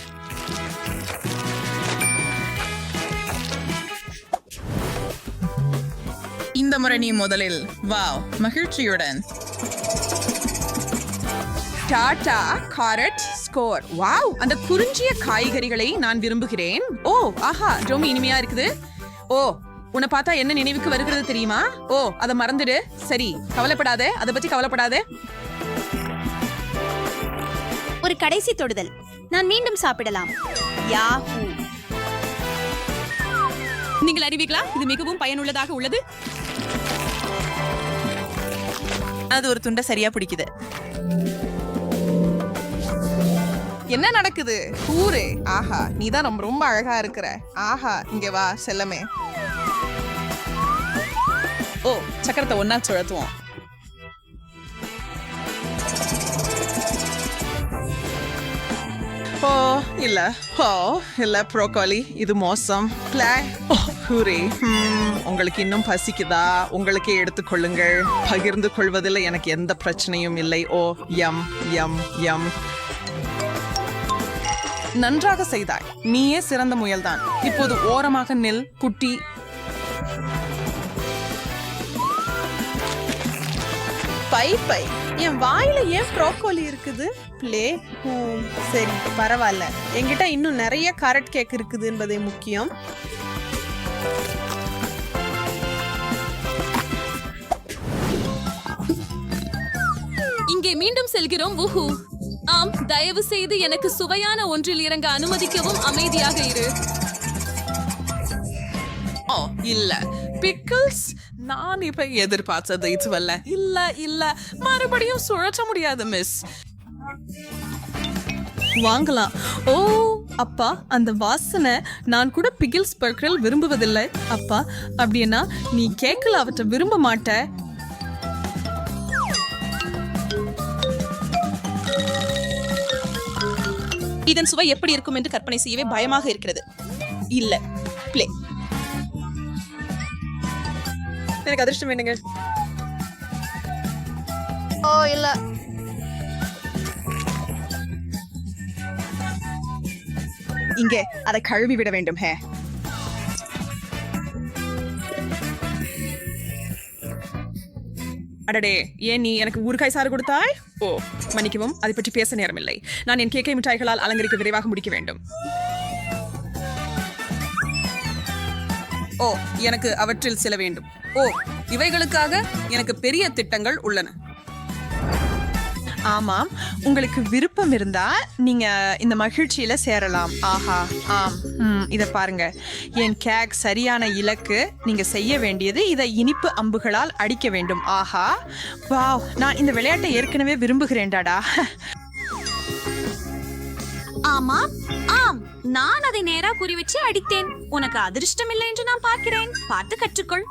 [SPEAKER 7] இந்த முறை நீ முதலில். வாவ், மகிழ்ச்சியுடன்.
[SPEAKER 10] Tata, carrot, score. வாவ், அந்த குறிஞ்சிய காய்கறிகளை நான் விரும்புகிறேன். ஓ ஆஹா, ரொம்ப இனிமையா இருக்குது. ஓ, உன்னை பார்த்தா என்ன நினைவுக்கு வருகிறது தெரியுமா? ஓ, அதை மறந்துடு. சரி, கவலைப்படாதே, அதை பத்தி கவலைப்படாதே.
[SPEAKER 2] ஒரு கடைசி தொடுதல். நான் மீண்டும் சாப்பிடலாம். யாஹூ.
[SPEAKER 7] நீங்கள் அறிவீர்களா, இது மிகவும் பயனுள்ளதாக உள்ளது.
[SPEAKER 10] அது ஒரு துண்டை சரியா பிடிக்குது. என்ன நடக்குது? கூறு. ஆஹா, நீதான் ரொம்ப ரொம்ப அழகா இருக்கிற. ஆஹா, இங்க வா செல்லமே.
[SPEAKER 7] ஓ, சக்கரத்தை ஒன்னா சுழத்துவோம்.
[SPEAKER 10] ஓ இல்ல, ப்ரோக்கோலி, இது மோசம். உங்களுக்கு இன்னும் பசிக்குதா? உங்களுக்கே எடுத்துக்கொள்ளுங்கள். பகிர்ந்து கொள்வதில் எனக்கு எந்த பிரச்சனையும் இல்லை. ஓ யம் யம் யம். நன்றாக செய்தாய். நீயே சிறந்த முயல்தான். இப்போது ஓரமாக நில் குட்டி.
[SPEAKER 9] பை என் வாயில ஏன் ப்ரோக்கோலி இருக்குது? பிளே. சரி, பரவாயில்ல. என்கிட்ட இன்னும் நிறைய கேரட் கேக் இருக்குது என்பதே முக்கியம்.
[SPEAKER 1] இங்கே மீண்டும் செல்கிறோம். வுஹு. ஆம், தயவு செய்து எனக்கு சுவையான ஒன்றில் இறங்க அனுமதிக்கவும். அமைதியாக இரு.
[SPEAKER 10] ஓ இல்ல, பிக்கிள்ஸ். நான் இப்ப எதிர்பார்த்தது இதுவல்ல. இல்ல, மறுபடியும் சுழற்ற முடியாது மிஸ்.
[SPEAKER 9] வாங்கலாம். ஓ அப்பா, அந்த வாசனை. நான் கூட பிகில்ஸ் பர்க்கரல் விரும்புவதில்லை. அப்பா, அப்படின்னா நீ கேக்கல அவற்றை விரும்ப மாட்ட. இதன் சுவை எப்படி இருக்கும் என்று கற்பனை செய்யவே பயமாக இருக்கிறது. இல்ல, பிளே. எனக்கு அதிர்ஷ்டம் வேணுங்க.
[SPEAKER 2] ஓ இல்ல.
[SPEAKER 9] இங்கே அதை கழுவி விட வேண்டும். ஹே, அடடே, ஏன் நீ எனக்கு ஊறுகாய் சாறு கொடுத்தாய்? ஓ மன்னிக்கவும், அதை பற்றி பேச நேரமில்லை. நான் என் கேக்கை மிட்டாய்களால் அலங்கரிக்க விரைவாக முடிக்க வேண்டும். ஓ, எனக்கு அவற்றில் சில வேண்டும். ஓ, இவைகளுக்காக எனக்கு பெரிய திட்டங்கள் உள்ளன.
[SPEAKER 10] ஆமாம், உங்களுக்கு விருப்பம் இருந்தா நீங்க இந்த மகிழ்ச்சியில சேரலாம். ஆஹா, ஆம். இத பாருங்க, என் கேக் சரியான இலக்கு. நீங்க செய்ய வேண்டியது இதை இனிப்பு அம்புகளால் அடிக்க வேண்டும். ஆஹா, வாவ், நான் இந்த விளையாட்டை ஏற்கனவே விரும்புகிறேன்டாடா.
[SPEAKER 2] ஆமா, ஆம், நான் அதை நேரா குறி வச்சு அடித்தேன். உனக்கு அதிர்ஷ்டம் இல்லை என்று நான் பார்க்கிறேன். பார்த்து கற்றுக்கொள்.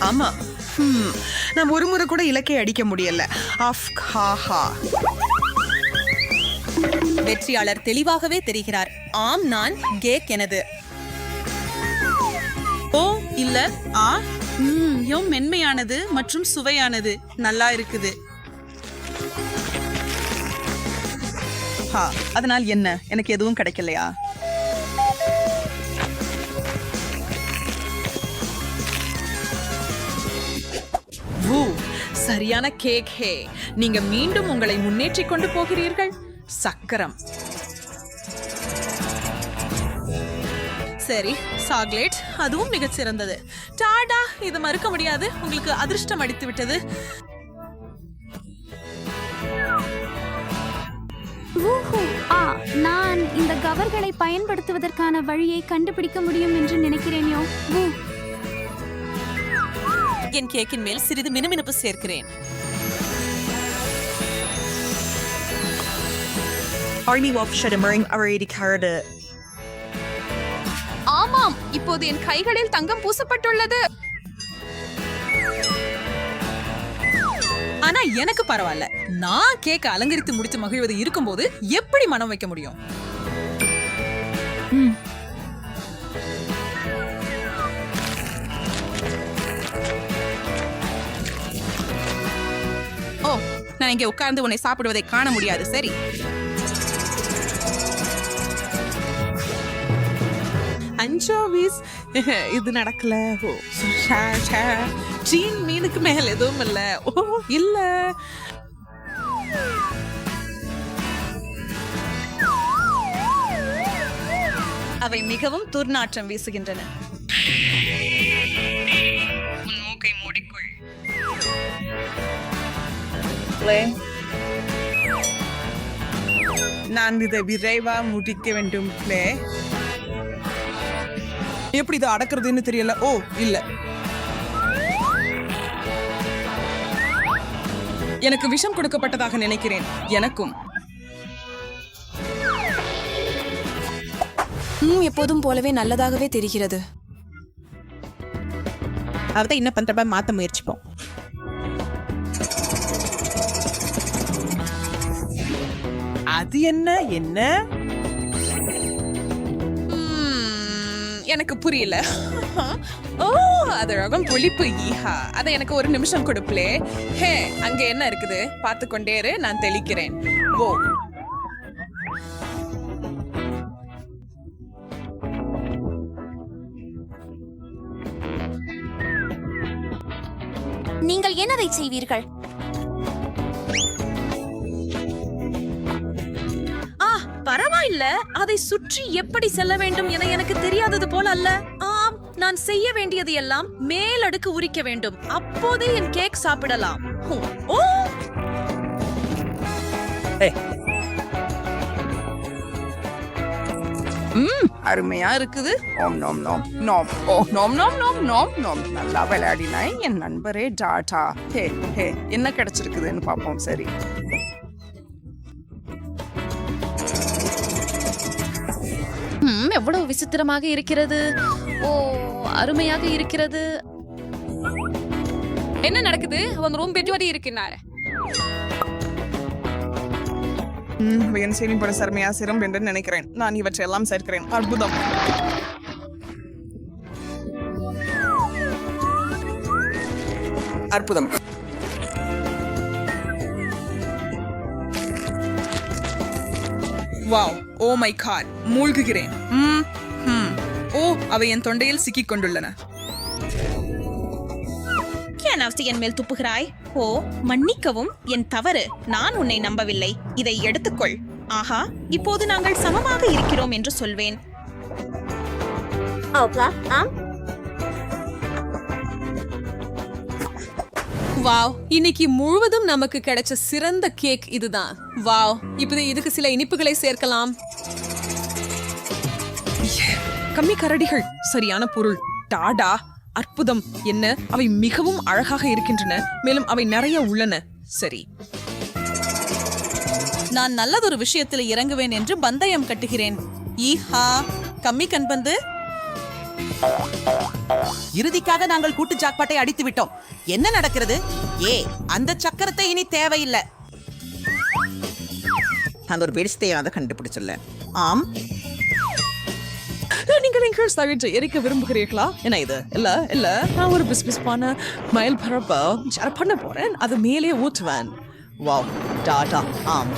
[SPEAKER 10] ஆமா, நான் ஒரு முறை கூட இலக்கை அடிக்க முடியல.
[SPEAKER 9] வெற்றியாளர் தெளிவாகவே தெரிகிறார். ஆம், நான் கேக் எனது. ஓ இல்ல, மென்மையானது மற்றும் சுவையானது. நல்லா இருக்குது. அதனால் என்ன, எனக்கு எதுவும் கிடைக்கலையா? சரியான கேக். ஹே, நீங்க மீண்டும் உங்களை முன்னேற்றிக் கொண்டு போகிறீர்கள். சக்கரம். சரி, சாக்லேட், அதுவும் மிகச் சிறந்தது. டாடா, இது மறுக்க முடியாது. உங்களுக்கு அதிர்ஷ்டம் அடித்து விட்டது.
[SPEAKER 2] நான் இந்த கவர்களை பயன்படுத்துவதற்கான வழியை கண்டுபிடிக்க முடியும் என்று நினைக்கிறேனோ.
[SPEAKER 6] என் கேக்கின் மேல் சிறிது மினுமினுப்பு சேர்க்கிறேன்.
[SPEAKER 4] ஆமாம், இப்போது என் கைகளில் தங்கம் பூசப்பட்டுள்ளது.
[SPEAKER 9] ஆனா எனக்கு பரவாயில்ல. நான் கேக்க அலங்கரித்து முடித்து மகிழ்வது இருக்கும்போது எப்படி மனம் வைக்க முடியும்? ஓ, நான் இங்கே உட்கார்ந்து உன்னை சாப்பிடுவதை காண முடியாது. சரி, அஞ்சோவிஸ். இது நடக்கல. சீன் மீனுக்கு மேல எதுவும் இல்ல. ஓ இல்ல, அவை மிகவும் துர்நாற்றம் வீசுகின்றன. மூக்கை மூடிக்கொள். நான் இதை விரைவா முடிக்க வேண்டும். எப்படி இதை அடக்குறதுன்னு தெரியல. ஓ இல்ல, எனக்கு விஷம் கொடுக்கப்பட்டதாக நினைக்கிறேன். எனக்கும்
[SPEAKER 6] எப்போதும் போலவே நல்லதாகவே தெரிகிறது.
[SPEAKER 9] அதை என்ன பண்றப்ப மாத்த முயற்சிப்போம். அது என்ன என்ன எனக்கு புரியல. ஓ, அது ரகம் புளிப்பு. ஈஹா, அதை எனக்கு ஒரு நிமிஷம் கொடுப்பலே. ஹே, அங்க என்ன இருக்குது? பார்த்து கொண்டே இரு, நான் தெளிக்கிறேன். ஓ,
[SPEAKER 2] நீங்கள் என்னதை செய்வீர்கள்?
[SPEAKER 6] பரவாயில்ல, அதை சுற்றி எப்படி செல்ல வேண்டும் என எனக்கு தெரியாதது போல அல்ல. ஆம், நான் செய்ய வேண்டியது எல்லாம் மேலடுக்கு உரிக்க வேண்டும். அப்போதே என் கேக் சாப்பிடலாம். ஓ,
[SPEAKER 11] அருமையா இருக்குது. ஓம் நோம் நோம் நோம். ஓ நோம் நோம் நோம் நோம் நோம். நல்லா விளையாடினாய் என் நண்பரே. டாடா. ஹே ஹே, என்ன கிடைச்சிருக்குதுன்னு பாப்போம். சரி,
[SPEAKER 4] எவ்வளவு விசித்திரமாக இருக்கிறது. ஓ, அருமையாக இருக்கிறது. என்ன நடக்குது? அவங்க ரொம்ப பெரியவடி இருக்கிறாரு.
[SPEAKER 9] என் செய்திப்பட சர்மையா சிரம் என்று நினைக்கிறேன். நான் இவற்றையெல்லாம் சேர்க்கிறேன். அற்புதம். அற்புதம். வாவ், ஓ மை காட், மூழ்குகிறேன். ஓ, அவை என் தொண்டையில் சிக்கிக் கொண்டுள்ளன.
[SPEAKER 14] என் மேல் துப்புகிறாய். ஓ, மன்னிக்கவும், என் தவறு. நான் உன்னை நம்பவில்லை. இதை எடுத்துக்கொள். ஆஹா, இப்போது நாங்கள் சமமாக இருக்கிறோம் என்று சொல்வேன்.
[SPEAKER 15] வாவ், இன்னைக்கு முழுவதும் நமக்கு கிடைச்ச சிறந்த கேக் இதுதான். வாவ், இப்போது இதுக்கு சில இனிப்புகளை சேர்க்கலாம்.
[SPEAKER 9] கம்மி கரடிகள் சரியான பொருள். டாடா, அற்புதம். என்ன, அவை மிகவும் அழகாக இருக்கின்றன, மேலும் அவை நிறைய உள்ளன. சரி,
[SPEAKER 7] நான் நல்லதொரு விஷயத்தில் இறங்குவேன் என்று பந்தயம் கட்டுகிறேன். ஈஹா, கம்மி கண்பந்து.
[SPEAKER 6] இறுதிக்காக நாங்கள் கூட்டு ஜாக்பாட்டை அடித்து விட்டோம். என்ன நடக்கிறது? அந்த சக்கரத்தை இனி தேவையில்லை. நான் ஒரு வெடிஸ்தையாத கண்டுபிடிச்சிடல. ஆம்,
[SPEAKER 9] நீங்கள் எங்கள் தவிர்த்து எரிக்க விரும்புகிறீர்களா? என்ன இது? இல்ல இல்ல, நான் ஒரு பிஸ்பிஸ்பான மயில் பரப்ப ஜர பண்ண போறேன். அது மேலே ஊற்றுவேன். வாவ், டாடா. ஆம்,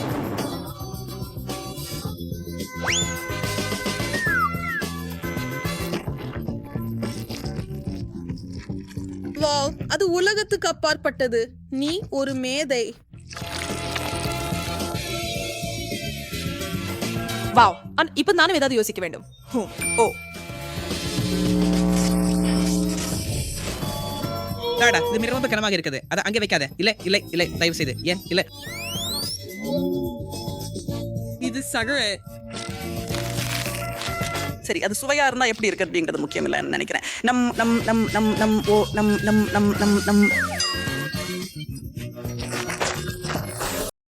[SPEAKER 15] வாவ், அது உலகத்துக்கு அப்பாற்பட்டது. நீ ஒரு மேதை.
[SPEAKER 6] வாவ். இப்ப நானும் ஏதாவது யோசிக்க வேண்டும். ஓ, டாடா, இது மிகவும் கனமாக இருக்குது. அதை அங்கே வைக்காத. இல்லை இல்லை இல்லை, தயவு செய்து. ஏன் இல்லை?
[SPEAKER 15] இது சகல.
[SPEAKER 11] சரி, அது சுவையா இருந்தா எப்படி இருக்கு அப்படிங்கிறது முக்கியம் இல்லைன்னு நினைக்கிறேன். நம் நம் நம் நம் நம் ஓ நம் நம் நம் நம் நம்